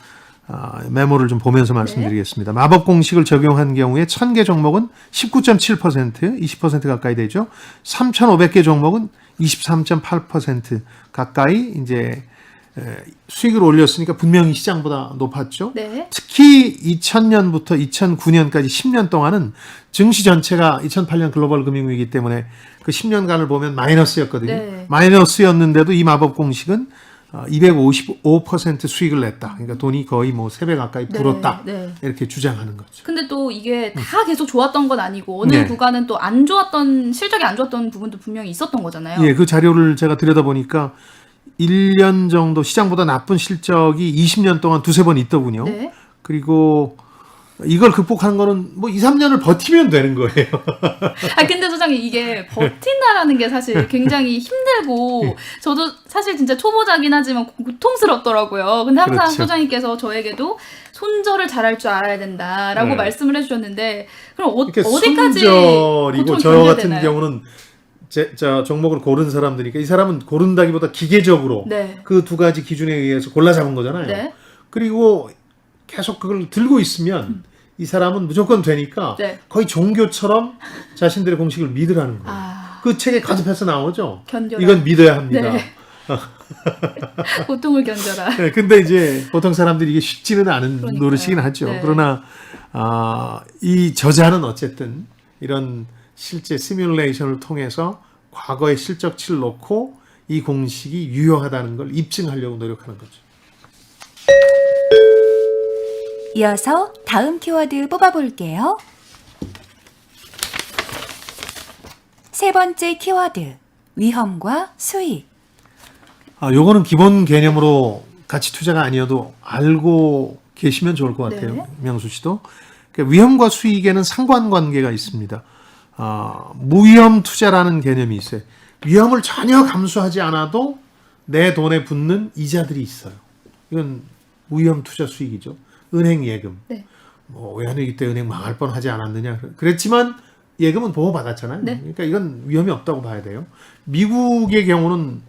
메모를 좀 보면서 말씀드리겠습니다. 마법 공식을 적용한 경우에 1000개 종목은 19.7%, 20% 가까이 되죠. 3500개 종목은 23.8% 가까이 이제 수익을 올렸으니까 분명히 시장보다 높았죠. 네. 특히 2000년부터 2009년까지 10년 동안은 증시 전체가 2008년 글로벌 금융위기 때문에 그 10년간을 보면 마이너스였거든요. 네. 마이너스였는데도 이 마법 공식은 255% 수익을 냈다. 그러니까 돈이 거의 뭐 3배 가까이 불었다. 네. 이렇게 주장하는 거죠. 근데 또 이게 다 계속 좋았던 건 아니고 어느 네. 구간은 또 안 좋았던 실적이 안 좋았던 부분도 분명히 있었던 거잖아요. 예, 그 자료를 제가 들여다보니까 1년 정도 시장보다 나쁜 실적이 20년 동안 두세 번 있더군요. 네. 그리고 이걸 극복하는 거는 뭐 2, 3년을 버티면 되는 거예요. 근데 소장님 이게 버틴다라는 게 사실 굉장히 힘들고 저도 사실 진짜 초보자긴 하지만 고통스럽더라고요. 근데 항상 그렇죠. 소장님께서 저에게도 손절을 잘할 줄 알아야 된다라고 네. 말씀을 해주셨는데 그럼 이렇게 어디까지 손절이고 고통이 저 견뎌야 같은 되나요? 경우는 저 종목을 고른 사람들이니까 이 사람은 고른다기보다 기계적으로 네. 그 두 가지 기준에 의해서 골라 잡은 거잖아요. 네. 그리고 계속 그걸 들고 있으면 이 사람은 무조건 되니까 네. 거의 종교처럼 자신들의 공식을 믿으라는 거예요. 그 책에 가집해서 나오죠. 견뎌라. 이건 믿어야 합니다. 네. 고통을 견뎌라. 네, 근데 이제 보통 사람들이 이게 쉽지는 않은 그러니까요. 노릇이긴 하죠. 네. 그러나 이 저자는 어쨌든 이런 실제 시뮬레이션을 통해서 과거의 실적치를 놓고 이 공식이 유효하다는 걸 입증하려고 노력하는 거죠. 이어서 다음 키워드 뽑아볼게요. 세 번째 키워드, 위험과 수익. 요거는 기본 개념으로 가치 투자가 아니어도 알고 계시면 좋을 것 같아요. 네. 명수 씨도. 그러니까 위험과 수익에는 상관관계가 있습니다. 무위험 투자라는 개념이 있어요. 위험을 전혀 감수하지 않아도 내 돈에 붙는 이자들이 있어요. 이건 무위험 투자 수익이죠. 은행 예금. 네. 뭐 외환위기 때 은행 망할 뻔하지 않았느냐. 그랬지만 예금은 보호받았잖아요. 네. 그러니까 이건 위험이 없다고 봐야 돼요. 미국의 경우는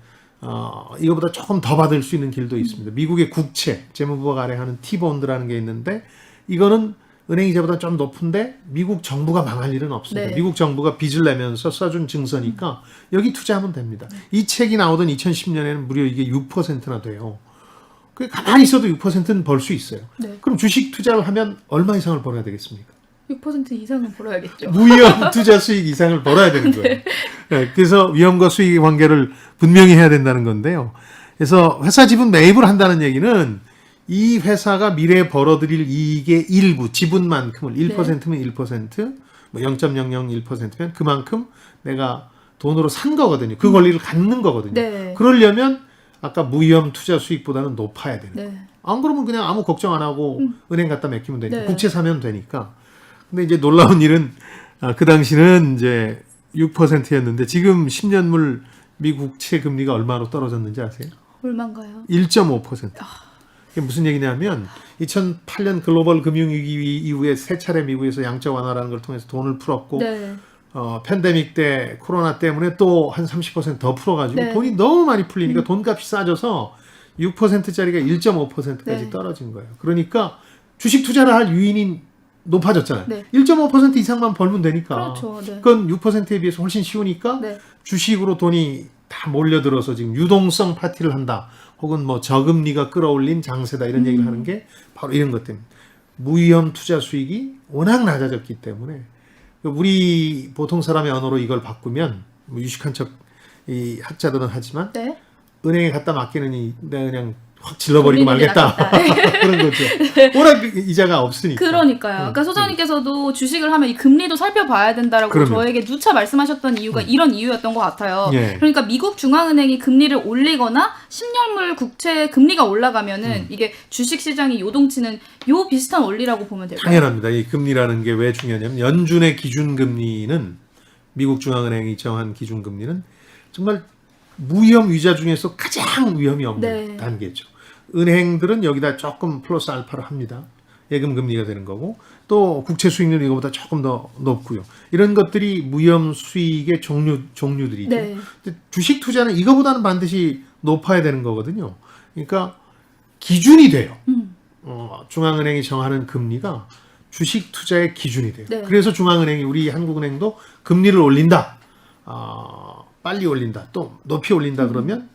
이거보다 조금 더 받을 수 있는 길도 있습니다. 미국의 국채, 재무부가 발행하는 T본드라는 게 있는데 이거는 은행 이자보다 좀 높은데 미국 정부가 망할 일은 없습니다. 네. 미국 정부가 빚을 내면서 써준 증서니까 여기 투자하면 됩니다. 이 책이 나오던 2010년에는 무려 이게 6%나 돼요. 그 가만히 있어도 6%는 벌 수 있어요. 네. 그럼 주식 투자를 하면 얼마 이상을 벌어야 되겠습니까? 6% 이상은 벌어야겠죠. 무위험 투자 수익 이상을 벌어야 되는 거예요. 네, 그래서 위험과 수익의 관계를 분명히 해야 된다는 건데요. 그래서 회사 지분 매입을 한다는 얘기는 이 회사가 미래에 벌어들일 이익의 일부, 지분만큼을 1%면 1%, 뭐 0.001%면 그만큼 내가 돈으로 산 거거든요. 그 권리를 갖는 거거든요. 네. 그러려면 아까 무위험 투자 수익보다는 높아야 되는 거예요. 네. 안 그러면 그냥 아무 걱정 안 하고 은행 갖다 맡기면 되니까 네. 국채 사면 되니까. 근데 이제 놀라운 일은 그 당시는 이제 6%였는데 지금 10년물 미국 국채 금리가 얼마로 떨어졌는지 아세요? 얼마인가요? 1.5%. 이게 무슨 얘기냐면 2008년 글로벌 금융위기 이후에 세 차례 미국에서 양적 완화라는 걸 통해서 돈을 풀었고 네. 팬데믹 때 코로나 때문에 또 한 30% 더 풀어가지고 네. 돈이 너무 많이 풀리니까 돈값이 싸져서 6%짜리가 1.5%까지 네. 떨어진 거예요. 그러니까 주식 투자를 할 유인이 높아졌잖아요. 네. 1.5% 이상만 벌면 되니까. 그렇죠. 네. 그건 6%에 비해서 훨씬 쉬우니까 네. 주식으로 돈이 다 몰려들어서 지금 유동성 파티를 한다. 혹은 뭐 저금리가 끌어올린 장세다 이런 얘기를 하는 게 바로 이런 것 때문에 무위험 투자 수익이 워낙 낮아졌기 때문에 우리 보통 사람의 언어로 이걸 바꾸면 뭐 유식한 척 이 학자들은 하지만 네. 은행에 갖다 맡기느니 내가 그냥 확 질러버리고 돌리는 게 말겠다 그런 거죠. 워낙 이자가 없으니까. 그러니까요. 그러니까 소장님께서도 주식을 하면 이 금리도 살펴봐야 된다라고 그럼요. 저에게 누차 말씀하셨던 이유가 이런 이유였던 것 같아요. 예. 그러니까 미국 중앙은행이 금리를 올리거나 10년물 국채 금리가 올라가면은 이게 주식 시장이 요동치는 요 비슷한 원리라고 보면 될까요? 당연합니다. 이 금리라는 게 왜 중요하냐면 연준의 기준금리는 미국 중앙은행이 정한 기준금리는 정말 무위험 위자 중에서 가장 위험이 없는 네. 단계죠. 은행들은 여기다 조금 플러스 알파를 합니다. 예금 금리가 되는 거고 또 국채 수익률이 이거보다 조금 더 높고요. 이런 것들이 무위험 수익의 종류들이죠. 네. 근데 주식 투자는 이거보다는 반드시 높아야 되는 거거든요. 그러니까 기준이 돼요. 중앙은행이 정하는 금리가 주식 투자의 기준이 돼요. 네. 그래서 중앙은행이 우리 한국은행도 금리를 올린다. 빨리 올린다. 또 높이 올린다 그러면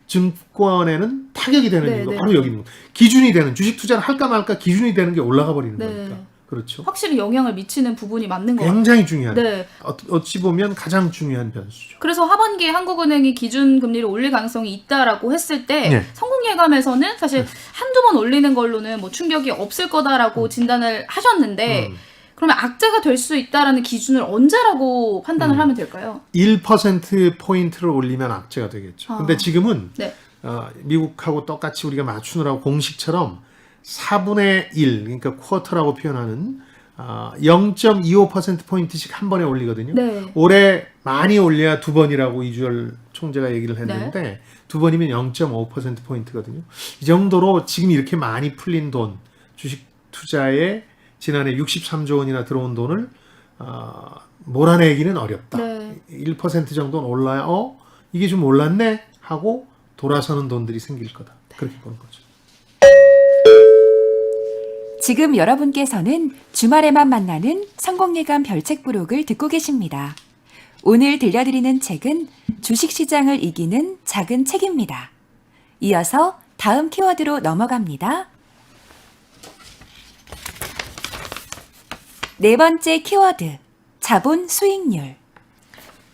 증권에는 타격이 되는 네, 이유가 네. 바로 여기 있는 거예요. 기준이 되는 주식 투자를 할까 말까 기준이 되는 게 올라가 버리는 네. 거니까. 그렇죠. 확실히 영향을 미치는 부분이 맞는 것 같아요. 굉장히 중요한. 네. 어찌 보면 가장 중요한 변수죠. 그래서 하반기에 한국은행이 기준 금리를 올릴 가능성이 있다라고 했을 때 네. 성공예감에서는 사실 한두 번 올리는 걸로는 뭐 충격이 없을 거다라고 진단을 하셨는데 그러면 악재가 될 수 있다라는 기준을 언제라고 판단을 하면 될까요? 1%포인트를 올리면 악재가 되겠죠. 근데 지금은 네. 미국하고 똑같이 우리가 맞추느라고 공식처럼 4분의 1, 그러니까 쿼터라고 표현하는 0.25%포인트씩 한 번에 올리거든요. 네. 올해 많이 올려야 두 번이라고 이주열 총재가 얘기를 했는데 두 번이면 0.5%포인트거든요. 이 정도로 지금 이렇게 많이 풀린 돈, 주식 투자에 지난해 63조 원이나 들어온 돈을 몰아내기는 어렵다. 네. 1% 정도는 올라야 이게 좀 올랐네 하고 돌아서는 돈들이 생길 거다. 그렇게 보는 거죠. 지금 여러분께서는 주말에만 만나는 성공예감 별책 부록을 듣고 계십니다. 오늘 들려드리는 책은 주식시장을 이기는 작은 책입니다. 이어서 다음 키워드로 넘어갑니다. 네 번째 키워드, 자본 수익률.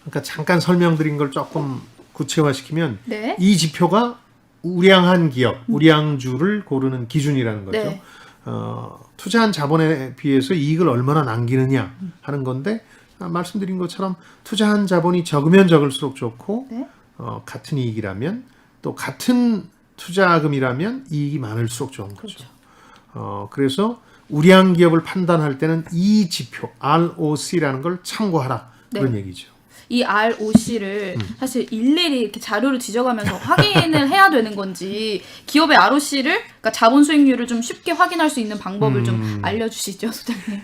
그러니까 잠깐 설명드린 걸 조금 구체화시키면 네. 이 지표가 우량한 기업, 우량주를 고르는 기준이라는 거죠. 네. 투자한 자본에 비해서 이익을 얼마나 남기느냐 하는 건데 말씀드린 것처럼 투자한 자본이 적으면 적을수록 좋고 네. 같은 이익이라면 또 같은 투자금이라면 이익이 많을수록 좋은 거죠. 그렇죠. 그래서 우량 기업을 판단할 때는 이 지표 ROC라는 걸 참고하라 그런 얘기죠. 이 ROC를 사실 일일이 이렇게 자료를 뒤져가면서 확인을 해야 되는 건지 기업의 ROC를 그러니까 자본 수익률을 좀 쉽게 확인할 수 있는 방법을 좀 알려주시죠, 소장님.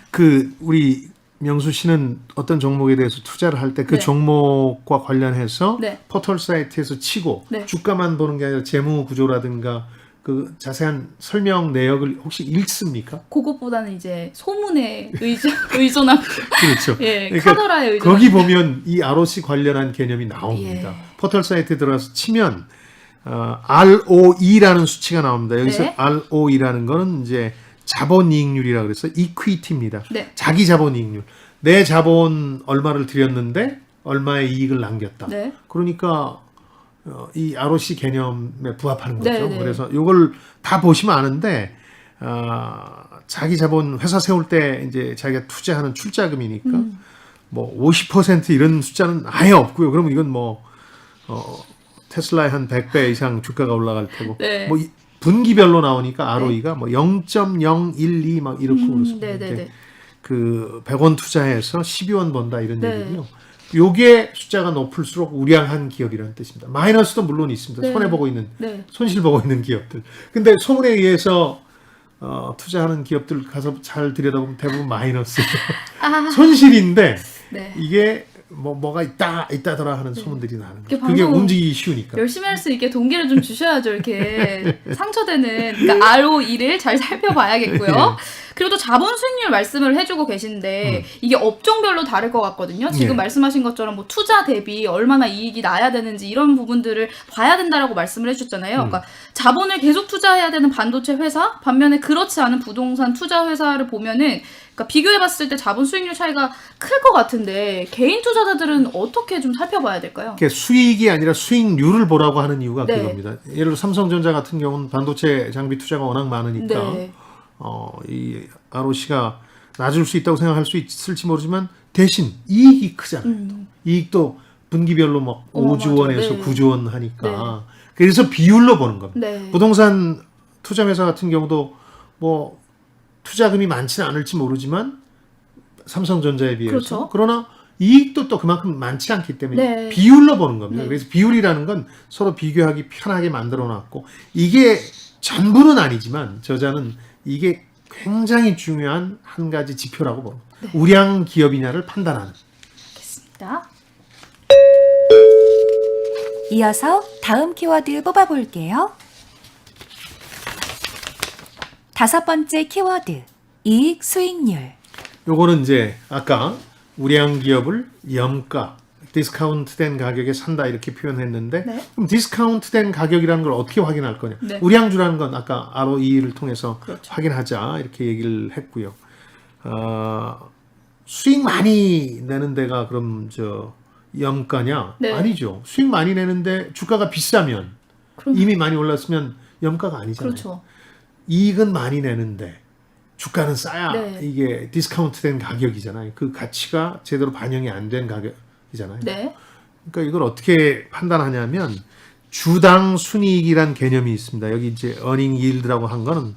우리 명수 씨는 어떤 종목에 대해서 투자를 할 때 그 네. 종목과 관련해서 네. 포털 사이트에서 치고 네. 주가만 보는 게 아니라 재무 구조라든가 그 자세한 설명 내역을 혹시 읽습니까? 그것보다는 이제 소문에 의존하고 그렇죠. 예, 그러니까 카더라에 의존하고 거기 보면 이 ROC 관련한 개념이 나옵니다. 예. 포털 사이트에 들어가서 치면 ROE라는 수치가 나옵니다. 여기서 네. ROE라는 거는 이제 자본이익률이라 그래서 이퀴티입니다. 네. 자기 자본이익률. 내 자본 얼마를 들였는데 얼마의 이익을 남겼다. 네. 그러니까 이 ROC 개념에 부합하는 거죠. 네, 네. 그래서 이걸 다 보시면 아는데 자기 자본 회사 세울 때 이제 자기가 투자하는 출자금이니까 뭐 50% 이런 숫자는 아예 없고요. 그러면 이건 뭐 테슬라의 한 100배 이상 주가가 올라갈 테고 네. 뭐 분기별로 나오니까 ROE가 뭐 0.012 막 이렇게 그렇습니다. 네, 네, 네. 그 100원 투자해서 12원 번다 이런 네. 얘기고요. 요게 숫자가 높을수록 우량한 기업이라는 뜻입니다. 마이너스도 물론 있습니다. 네. 손해보고 있는, 네. 손실보고 있는 기업들. 근데 소문에 의해서 투자하는 기업들 가서 잘 들여다보면 대부분 마이너스예요. 손실인데 네. 이게 뭐가 있다더라 하는 소문들이 나는 이렇게 거죠. 그게 방송 움직이기 쉬우니까. 열심히 할 수 있게 동기를 좀 주셔야죠. 이렇게 상처되는 그러니까 ROE를 잘 살펴봐야겠고요. 그리고 또 자본 수익률 말씀을 해주고 계신데 이게 업종별로 다를 것 같거든요. 지금 예. 말씀하신 것처럼 뭐 투자 대비 얼마나 이익이 나야 되는지 이런 부분들을 봐야 된다라고 말씀을 해주셨잖아요. 그러니까 자본을 계속 투자해야 되는 반도체 회사 반면에 그렇지 않은 부동산 투자 회사를 보면은 그러니까 비교해봤을 때 자본 수익률 차이가 클 것 같은데 개인 투자자들은 어떻게 좀 살펴봐야 될까요? 이게 수익이 아니라 수익률을 보라고 하는 이유가 네. 그겁니다. 예를 들어 삼성전자 같은 경우는 반도체 장비 투자가 워낙 많으니까 네. 이 ROC가 낮을 수 있다고 생각할 수 있을지 모르지만 대신 이익이 크잖아요. 이익도 분기별로 막 5조 원에서 네. 9조 원 하니까 그래서 비율로 보는 겁니다. 네. 부동산 투자 회사 같은 경우도 뭐 투자금이 많지는 않을지 모르지만 삼성전자에 비해서 그렇죠. 그러나 이익도 또 그만큼 많지 않기 때문에 네. 비율로 보는 겁니다. 네. 그래서 비율이라는 건 서로 비교하기 편하게 만들어 놨고 이게 전부는 아니지만 저자는 이게 굉장히 중요한 한 가지 지표라고 봅니다. 우량 기업이냐를 판단하는. 알겠습니다. 이어서 다음 키워드 뽑아볼게요. 5번째 키워드, 이익 수익률. 요거는 이제 아까 우량 기업을 염가, 디스카운트된 가격에 산다 이렇게 표현했는데 네. 그럼 디스카운트된 가격이라는 걸 어떻게 확인할 거냐? 네. 우량주라는 건 아까 ROE를 통해서 그렇죠. 확인하자 이렇게 얘기를 했고요. 수익 많이 내는 데가 그럼 저 염가냐? 네. 아니죠. 수익 많이 내는데 주가가 비싸면 그럼- 이미 많이 올랐으면 염가가 아니잖아요. 그렇죠. 이익은 많이 내는데 주가는 싸야 네. 이게 디스카운트된 가격이잖아요. 그 가치가 제대로 반영이 안 된 가격이잖아요. 네. 그러니까 이걸 어떻게 판단하냐면 주당 순이익이란 개념이 있습니다. 여기 이제 earning yield라고 한 거는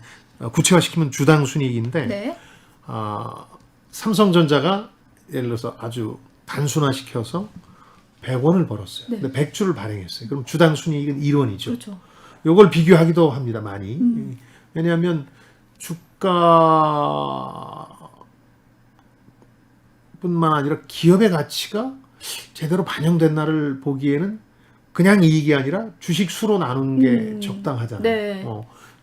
구체화시키면 주당 순이익인데 네. 삼성전자가 예를 들어서 아주 단순화시켜서 100원을 벌었어요. 네. 근데 100주를 발행했어요. 그럼 주당 순이익은 1원이죠. 그렇죠. 요걸 비교하기도 합니다. 많이. 왜냐하면 주가뿐만 아니라 기업의 가치가 제대로 반영됐나를 보기에는 그냥 이익이 아니라 주식 수로 나누는 게 적당하잖아요. 네.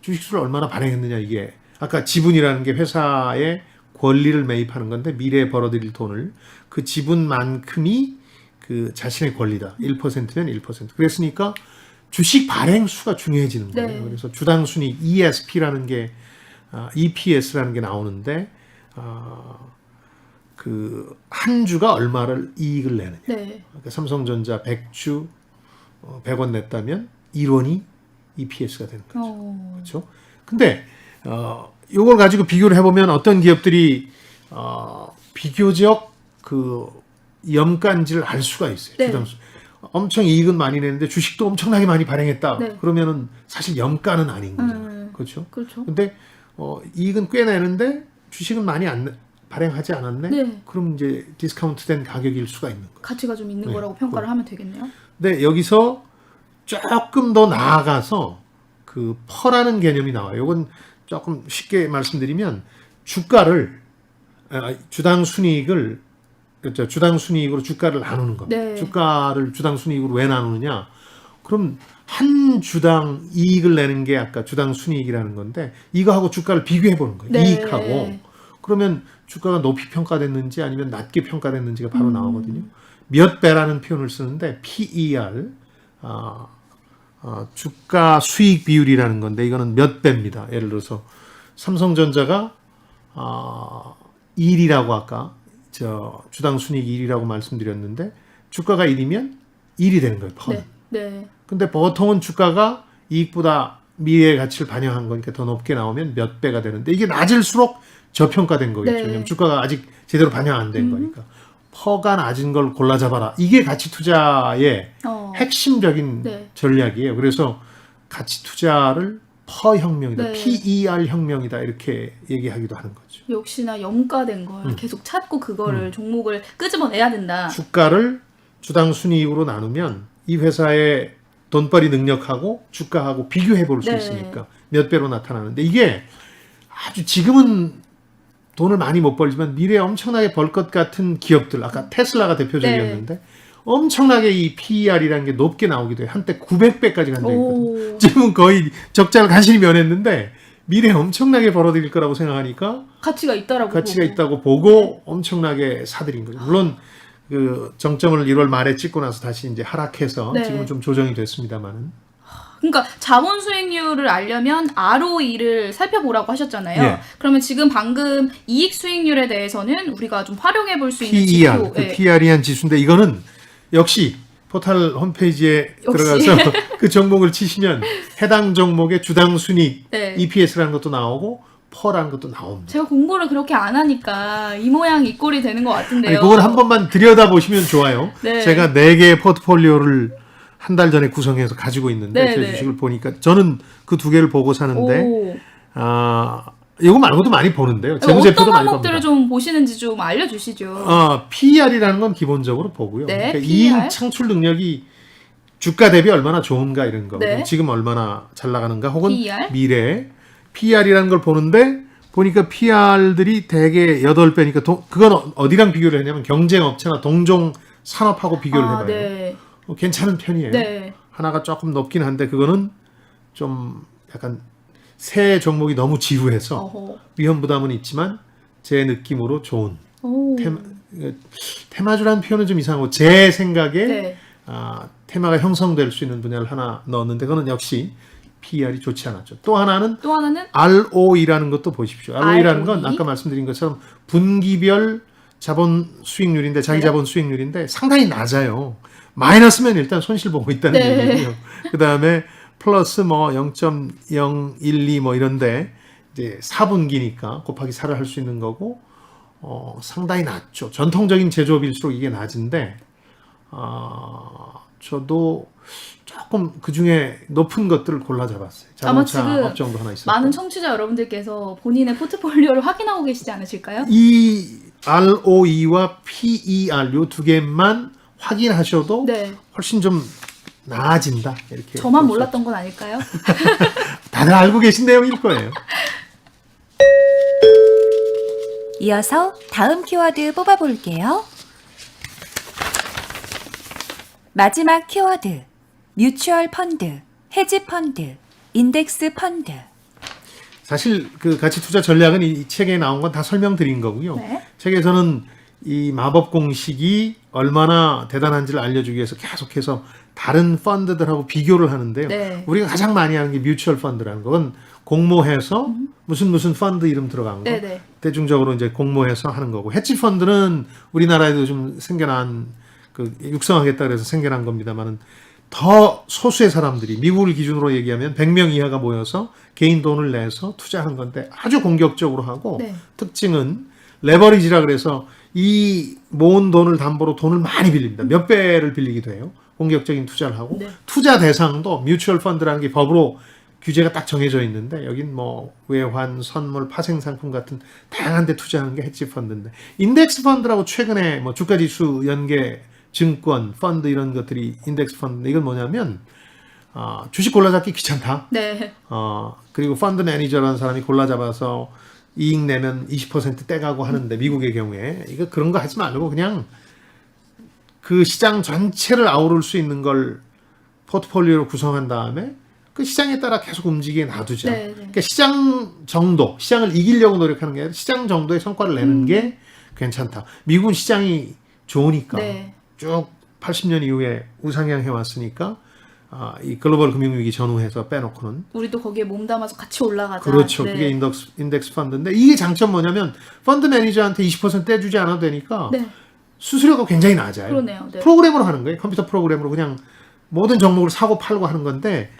주식 수를 얼마나 발행했느냐 이게 아까 지분이라는 게 회사의 권리를 매입하는 건데 미래에 벌어들일 돈을 그 지분만큼이 그 자신의 권리다. 1%면 1%. 그랬으니까 주식 발행 수가 중요해지는 거예요. 네. 그래서 주당 순이익 ESP라는 게 EPS라는 게 나오는데 그 한 주가 얼마를 이익을 내느냐. 네. 그러니까 삼성전자 100주 100원 냈다면 1원이 EPS가 되는 거죠. 그렇죠? 근데 이걸 가지고 비교를 해보면 어떤 기업들이 비교적 그 염가인지를 알 수가 있어요. 네. 주당 엄청 이익은 많이 내는데 주식도 엄청나게 많이 발행했다. 네. 그러면은 사실 염가는 아닌 거잖아요. 그렇죠? 그렇죠. 근데 이익은 꽤 내는데 주식은 많이 발행하지 않았네. 네. 그럼 이제 디스카운트된 가격일 수가 있는 거예요. 가치가 좀 있는 네. 거라고 평가를 하면 되겠네요. 근데 여기서 조금 더 나아가서 그 퍼라는 개념이 나와요. 이건 조금 쉽게 말씀드리면 주당 순이익을 그렇죠. 주당 순이익으로 주가를 나누는 겁니다. 네. 주가를 주당 순이익으로 왜 나누느냐? 그럼 한 주당 이익을 내는 게 아까 주당 순이익이라는 건데 이거하고 주가를 비교해 보는 거예요. 네. 이익하고. 그러면 주가가 높이 평가됐는지 아니면 낮게 평가됐는지가 바로 나오거든요. 몇 배라는 표현을 쓰는데 PER 주가 수익 비율이라는 건데 이거는 몇 배입니다. 예를 들어서 삼성전자가 1이라고 아까 주당 순이익 1이라고 말씀드렸는데 주가가 1이면 1이 되는 거예요. 펀. 네. 네. 근데 보통은 주가가 이익보다 미래의 가치를 반영한 거니까 더 높게 나오면 몇 배가 되는데 이게 낮을수록 저평가된 거겠죠. 네. 왜냐면 주가가 아직 제대로 반영 안 된 거니까. 퍼가 낮은 걸 골라 잡아라. 이게 가치 투자의 핵심적인 네. 전략이에요. 그래서 가치 투자를 퍼 혁명이다. 네. PER 혁명이다. 이렇게 얘기하기도 하는 거죠. 역시나 염가된 걸 계속 찾고 그거를 종목을 끄집어내야 된다. 주가를 주당 순이익으로 나누면 이 회사의 돈벌이 능력하고 주가하고 비교해 볼 수 네. 있으니까 몇 배로 나타나는데 이게 아주 지금은 돈을 많이 못 벌지만 미래에 엄청나게 벌 것 같은 기업들 아까 테슬라가 대표적이었는데 네. 엄청나게 이 PER이라는 게 높게 나오기도 해요. 한때 900배까지 간 적이 있거든요. 오. 지금은 거의 적자를 간신히 면했는데 미래에 엄청나게 벌어들일 거라고 생각하니까 가치가 있다라고 가치가 보고. 있다고 보고 엄청나게 사들인 거죠. 물론 그 정점을 1월 말에 찍고 나서 다시 이제 하락해서 네. 지금은 좀 조정이 됐습니다만은 그러니까 자본 수익률을 알려면 ROE를 살펴보라고 하셨잖아요. 예. 그러면 지금 방금 이익 수익률에 대해서는 우리가 좀 활용해 볼 수 있는 PER, 지표. 그 예. PER이한 지수인데 이거는 역시 포털 홈페이지에 역시. 들어가서 그 종목을 치시면 해당 종목의 주당 순이익 네. EPS라는 것도 나오고 퍼라는 것도 나옵니다. 제가 공부를 그렇게 안 하니까 이 모양 이 꼴이 되는 것 같은데요. 아니, 그걸 한 번만 들여다보시면 좋아요. 네. 제가 4개의 포트폴리오를 한 달 전에 구성해서 가지고 있는데 네, 제 네. 주식을 보니까 저는 그 2개를 보고 사는데 오. 이거 말고도 많이 보는데요. 어떤 재무제표도 많이 항목들을 봅니다. 좀 보시는지 좀 알려주시죠. PER이라는 건 기본적으로 보고요. 네, 그러니까 PER. 이익 창출 능력이 주가 대비 얼마나 좋은가 이런 거. 네. 지금 얼마나 잘 나가는가 혹은 PER? 미래 PER이라는 걸 보는데 보니까 PER들이 대개 8배니까 그건 어디랑 비교를 했냐면 경쟁업체나 동종 산업하고 비교를 해봐요. 네. 괜찮은 편이에요. 네. 하나가 조금 높긴 한데 그거는 좀 약간 새 종목이 너무 지루해서 어허. 위험 부담은 있지만 제 느낌으로 좋은 오. 테마주라는 표현은 좀 이상하고 제 생각에 네. 테마가 형성될 수 있는 분야를 하나 넣었는데 그거는 역시 PER이 좋지 않았죠. 또 하나는 또 하나는 ROE라는 것도 보십시오. ROE라는 건 ROE? 아까 말씀드린 것처럼 분기별 자본 수익률인데 자기 네. 자본 수익률인데 상당히 낮아요. 마이너스면 일단 손실 보고 있다는 네. 얘기고요. 그 다음에 플러스 뭐 0.012 뭐 이런데 이제 4분기니까 곱하기 4를 할 수 있는 거고 상당히 낮죠. 전통적인 제조업일수록 이게 낮은데 저도 조금 그 중에 높은 것들을 골라 잡았어요. 아마 자동차 지금 업종도 하나 있었고. 많은 청취자 여러분들께서 본인의 포트폴리오를 확인하고 계시지 않으실까요? 이 ROE와 PER 요 두 개만 확인하셔도 네. 훨씬 좀 나아진다. 이렇게 저만 볼수 몰랐던 건 아닐까요? 있죠. 다들 알고 계신 내용일 거예요. 이어서 다음 키워드 뽑아볼게요. 마지막 키워드. 뮤추얼 펀드, 헤지 펀드, 인덱스 펀드. 사실 그 가치 투자 전략은 이 책에 나온 건 다 설명드린 거고요. 네. 책에서는 이 마법 공식이 얼마나 대단한지를 알려주기 위해서 계속해서 다른 펀드들하고 비교를 하는데요. 네. 우리가 가장 많이 하는 게 뮤추얼 펀드라는 건 공모해서 무슨 펀드 이름 들어간 거. 네네. 대중적으로 이제 공모해서 하는 거고 헤지 펀드는 우리나라에도 좀 생겨난 육성하겠다 그래서 생겨난 겁니다만은 더 소수의 사람들이 미국을 기준으로 얘기하면 100명 이하가 모여서 개인 돈을 내서 투자하는 건데 아주 공격적으로 하고 네. 특징은 레버리지라 그래서 이 모은 돈을 담보로 돈을 많이 빌립니다. 몇 배를 빌리기도 해요. 공격적인 투자를 하고 네. 투자 대상도 뮤추얼 펀드라는 게 법으로 규제가 딱 정해져 있는데 여긴 뭐 외환, 선물, 파생 상품 같은 다양한 데 투자하는 게 헤지 펀드인데 인덱스 펀드라고 최근에 뭐 주가 지수 연계 증권, 펀드 이런 것들이 인덱스 펀드인데 이건 뭐냐면 주식 골라잡기 귀찮다. 네. 그리고 펀드 매니저라는 사람이 골라잡아서 이익 내면 20% 떼가고 하는데 미국의 경우에 이거 그런 거 하지 말고 그냥 그 시장 전체를 아우를 수 있는 걸 포트폴리오로 구성한 다음에 그 시장에 따라 계속 움직이게 놔두자. 네, 네. 그러니까 시장 정도, 시장을 이기려고 노력하는 게 아니라 시장 정도의 성과를 내는 게 괜찮다. 미국은 시장이 좋으니까 네. 쭉 80년 이후에 우상향 해왔으니까 이 글로벌 금융위기 전후해서 빼놓고는 우리도 거기에 몸담아서 같이 올라가자. 그렇죠. 네. 그게 인덱스 펀드인데 이게 장점 뭐냐면 펀드 매니저한테 20% 떼주지 않아도 되니까 네. 수수료가 굉장히 낮아요. 그러네요. 네. 프로그램으로 하는 거예요. 컴퓨터 프로그램으로 그냥 모든 종목을 사고 팔고 하는 건데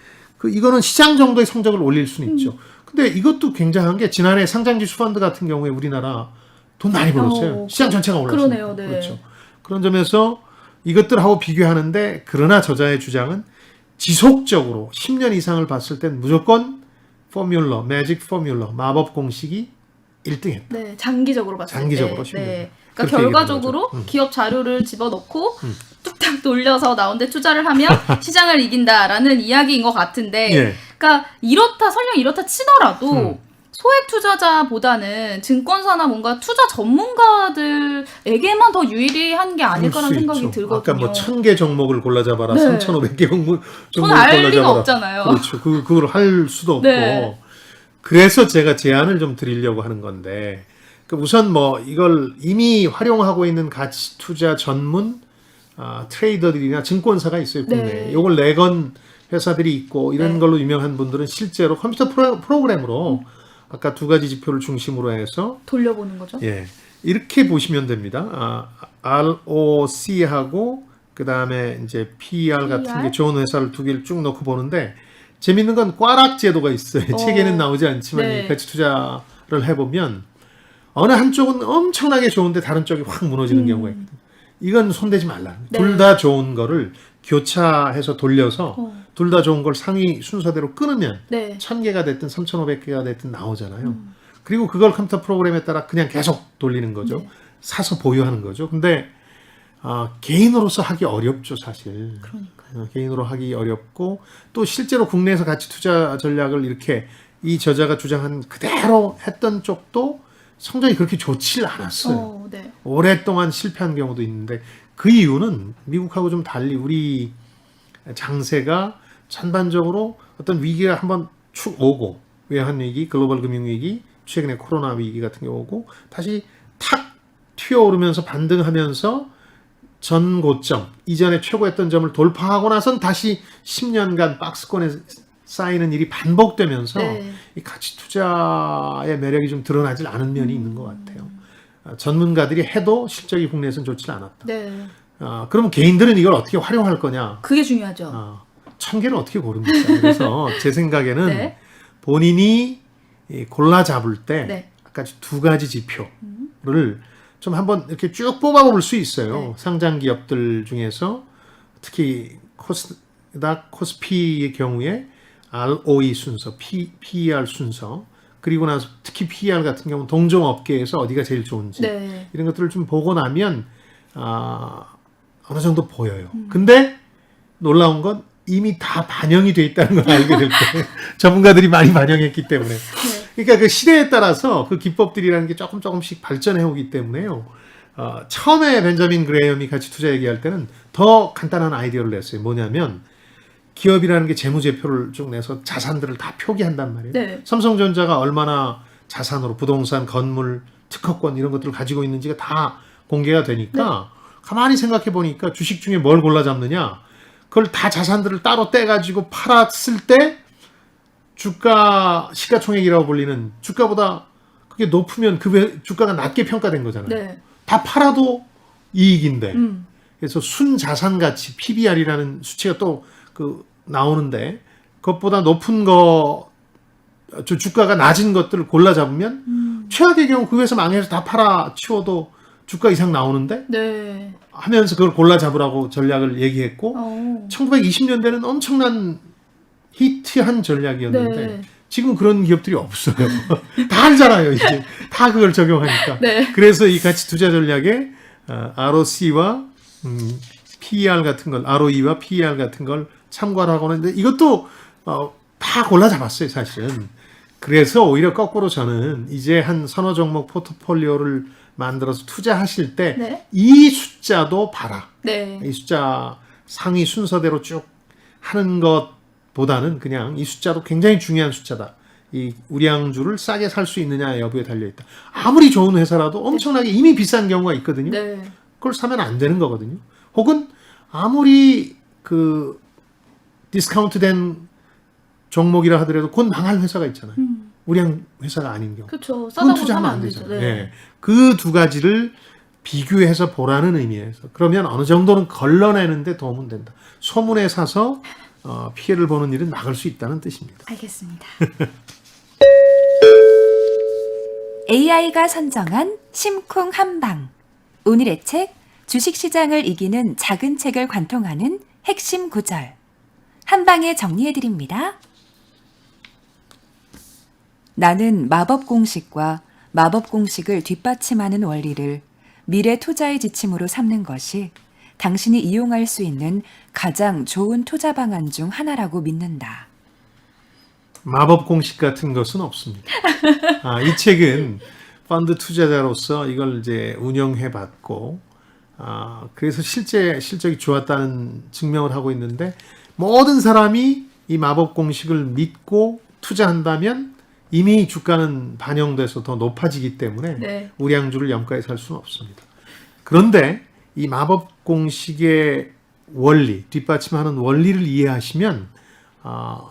이거는 시장 정도의 성적을 올릴 수는 있죠. 근데 이것도 굉장한 게 지난해 상장지수 펀드 같은 경우에 우리나라 돈 많이 벌었어요. 시장 전체가 올랐어요. 그러네요. 네. 그렇죠. 그런 점에서 이것들하고 비교하는데 그러나 저자의 주장은 지속적으로 10년 이상을 봤을 땐 무조건 포뮬러, 매직 포뮬러, 마법 공식이 1등했다. 네, 장기적으로 봤을 장기적으로 때. 10년. 네. 그러니까 그렇게 결과적으로 얘기하는 거죠. 기업 자료를 집어넣고 뚝딱 돌려서 나온 데 투자를 하면 시장을 이긴다라는 이야기인 것 같은데 예. 그러니까 설령 이렇다 치더라도 소액 투자자보다는 증권사나 뭔가 투자 전문가들에게만 더 유리한 게 아닐까라는 그럴 수 생각이 있죠. 들거든요. 아까 뭐 1000개 종목을 골라잡아라, 네. 3500개 종목을 그건 알 리가 골라잡아라. 없잖아요. 그렇죠. 그걸 할 수도 없고. 네. 그래서 제가 제안을 좀 드리려고 하는 건데 우선 뭐 이걸 이미 활용하고 있는 가치 투자 전문 트레이더들이나 증권사가 있어요. 국내에. 네. 요걸 내건 회사들이 있고 이런 네. 걸로 유명한 분들은 실제로 컴퓨터 프로그램으로 아까 두 가지 지표를 중심으로 해서 돌려보는 거죠. 예, 이렇게 보시면 됩니다. ROC하고 그 다음에 이제 PER 같은 PER? 게 좋은 회사를 두 개를 쭉 놓고 보는데 재밌는 건 꽈락 제도가 있어요. 책에는 나오지 않지만 네. 이 가치 투자를 해보면 어느 한쪽은 엄청나게 좋은데 다른 쪽이 확 무너지는 경우가 있거든요. 이건 손대지 말라. 네. 둘 다 좋은 거를 교차해서 돌려서 둘 다 좋은 걸 상위 순서대로 끊으면 네. 1000개가 됐든 3500개가 됐든 나오잖아요. 그리고 그걸 컴퓨터 프로그램에 따라 그냥 계속 돌리는 거죠. 네. 사서 보유하는 거죠. 근데 개인으로서 하기 어렵죠, 사실. 그러니까요. 개인으로 하기 어렵고 또 실제로 국내에서 가치 투자 전략을 이렇게 이 저자가 주장한 그대로 했던 쪽도 성적이 그렇게 좋지를 않았어요. 네. 오랫동안 실패한 경우도 있는데 그 이유는 미국하고 좀 달리 우리 장세가 전반적으로 어떤 위기가 한번 축 오고 외환위기, 글로벌 금융위기, 최근에 코로나 위기 같은 게 오고 다시 탁 튀어오르면서 반등하면서 전 고점, 이전에 최고였던 점을 돌파하고 나선 다시 10년간 박스권에 쌓이는 일이 반복되면서 네. 이 가치 투자의 매력이 좀 드러나질 않은 면이 있는 것 같아요. 전문가들이 해도 실적이 국내에서는 좋지 않았다. 네. 그럼 개인들은 이걸 어떻게 활용할 거냐? 그게 중요하죠. 1000개를 어떻게 고릅니까? 그래서 제 생각에는 네. 본인이 골라 잡을 때 네. 아까 두 가지 지표를 좀 한번 이렇게 쭉 뽑아볼 수 있어요. 네. 상장 기업들 중에서 특히 코스닥, 코스피의 경우에 ROE 순서, PER 순서, 그리고 나서 특히 PER 같은 경우는 동종업계에서 어디가 제일 좋은지 네. 이런 것들을 좀 보고 나면 어느 정도 보여요. 근데 놀라운 건 이미 다 반영이 돼 있다는 걸 알게 될 거예요. 전문가들이 많이 반영했기 때문에. 그러니까 그 시대에 따라서 그 기법들이라는 게 조금씩 발전해 오기 때문에요. 처음에 벤저민 그레이엄이 가치 투자 얘기할 때는 더 간단한 아이디어를 냈어요. 뭐냐면 기업이라는 게 재무제표를 쭉 내서 자산들을 다 표기한단 말이에요. 네. 삼성전자가 얼마나 자산으로 부동산, 건물, 특허권 이런 것들을 가지고 있는지가 다 공개가 되니까 가만히 생각해 보니까 주식 중에 뭘 골라 잡느냐. 그걸 다 자산들을 따로 떼가지고 팔았을 때 주가 시가총액이라고 불리는 주가보다 그게 높으면 그 주가가 낮게 평가된 거잖아요. 네. 다 팔아도 이익인데. 그래서 순자산 가치 PBR이라는 수치가 또 나오는데 그것보다 높은 거 주가가 낮은 것들을 골라 잡으면 최악의 경우 그 회사 망해서 다 팔아 치워도 주가 이상 나오는데 네. 하면서 그걸 골라 잡으라고 전략을 얘기했고 어. 1920년대는 엄청난 히트한 전략이었는데 네. 지금 그런 기업들이 없어요. 다 알잖아요. 이제 다 그걸 적용하니까. 네. 그래서 이 가치 투자 전략에 ROC와 PER 같은 걸, ROE와 PER 같은 걸 참고를 하고 있는데 이것도 다 골라 잡았어요, 사실은. 그래서 오히려 거꾸로 저는 이제 한 서너 종목 포트폴리오를 만들어서 투자하실 때 이 네. 숫자도 봐라. 네. 이 숫자 상위 순서대로 쭉 하는 것보다는 그냥 이 숫자도 굉장히 중요한 숫자다. 이 우량주를 싸게 살 수 있느냐 여부에 달려있다. 아무리 좋은 회사라도 엄청나게 이미 비싼 경우가 있거든요. 네. 그걸 사면 안 되는 거거든요. 혹은 아무리 그 디스카운트된 종목이라 하더라도 곧 망할 회사가 있잖아요. 우량 회사가 아닌 경우. 그렇죠. 그건 싸다고 투자하면 사면 안 안 되죠. 되죠. 네. 그 두 가지를 비교해서 보라는 의미에서 그러면 어느 정도는 걸러내는데 도움은 된다. 소문에 사서 피해를 보는 일은 막을 수 있다는 뜻입니다. 알겠습니다. AI가 선정한 심쿵 한방. 오늘의 책, 주식시장을 이기는 작은 책을 관통하는 핵심 구절. 한방에 정리해드립니다. 나는 마법 공식과 마법 공식을 뒷받침하는 원리를 미래 투자의 지침으로 삼는 것이 당신이 이용할 수 있는 가장 좋은 투자 방안 중 하나라고 믿는다. 마법 공식 같은 것은 없습니다. 이 책은 펀드 투자자로서 이걸 이제 운영해 봤고, 그래서 실적이 좋았다는 증명을 하고 있는데, 모든 사람이 이 마법 공식을 믿고 투자한다면 이미 주가는 반영돼서 더 높아지기 때문에 네. 우량주를 염가에 살 수는 없습니다. 그런데 이 마법 공식의 원리, 뒷받침하는 원리를 이해하시면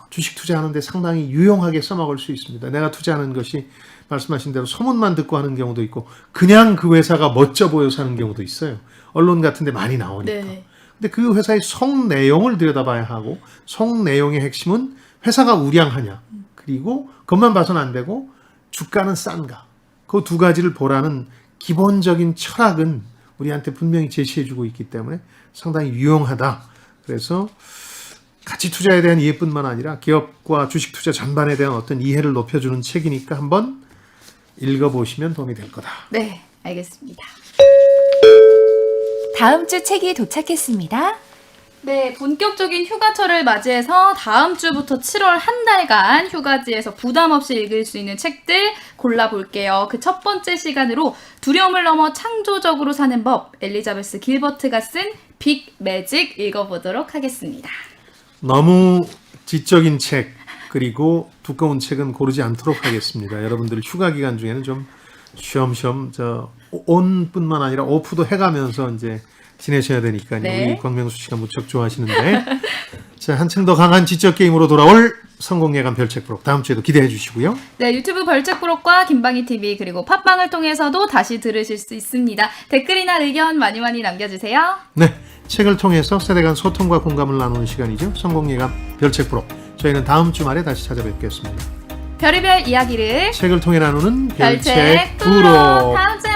주식 투자하는데 상당히 유용하게 써먹을 수 있습니다. 내가 투자하는 것이 말씀하신 대로 소문만 듣고 하는 경우도 있고 그냥 그 회사가 멋져 보여서 하는 경우도 있어요. 언론 같은 데 많이 나오니까. 네. 근데 그 회사의 속 내용을 들여다봐야 하고 속 내용의 핵심은 회사가 우량하냐 그리고 그것만 봐서는 안 되고 주가는 싼가 그 두 가지를 보라는 기본적인 철학은 우리한테 분명히 제시해주고 있기 때문에 상당히 유용하다. 그래서 가치 투자에 대한 이해뿐만 아니라 기업과 주식 투자 전반에 대한 어떤 이해를 높여주는 책이니까 한번 읽어보시면 도움이 될 거다. 네, 알겠습니다. 다음 주 책이 도착했습니다. 네, 본격적인 휴가철을 맞이해서 다음 주부터 7월 한 달간 휴가지에서 부담 없이 읽을 수 있는 책들 골라볼게요. 그 첫 번째 시간으로 두려움을 넘어 창조적으로 사는 법, 엘리자베스 길버트가 쓴 빅 매직 읽어보도록 하겠습니다. 너무 지적인 책 그리고 두꺼운 책은 고르지 않도록 하겠습니다. 여러분들 휴가 기간 중에는 좀 쉬엄쉬엄 온뿐만 아니라 오프도 해가면서 이제 지내셔야 되니까요. 네. 우리 광명수 씨가 무척 좋아하시는데 자, 한층 더 강한 지적 게임으로 돌아올 성공예감 별책 부록 다음 주에도 기대해 주시고요. 네, 유튜브 별책 부록과 김방희 TV 그리고 팟빵을 통해서도 다시 들으실 수 있습니다. 댓글이나 의견 많이 남겨주세요. 네, 책을 통해서 세대 간 소통과 공감을 나누는 시간이죠. 성공예감 별책 부록. 저희는 다음 주말에 다시 찾아뵙겠습니다. 별의별 이야기를 책을 통해 나누는 별책 별책 부록 부록. 다음 주에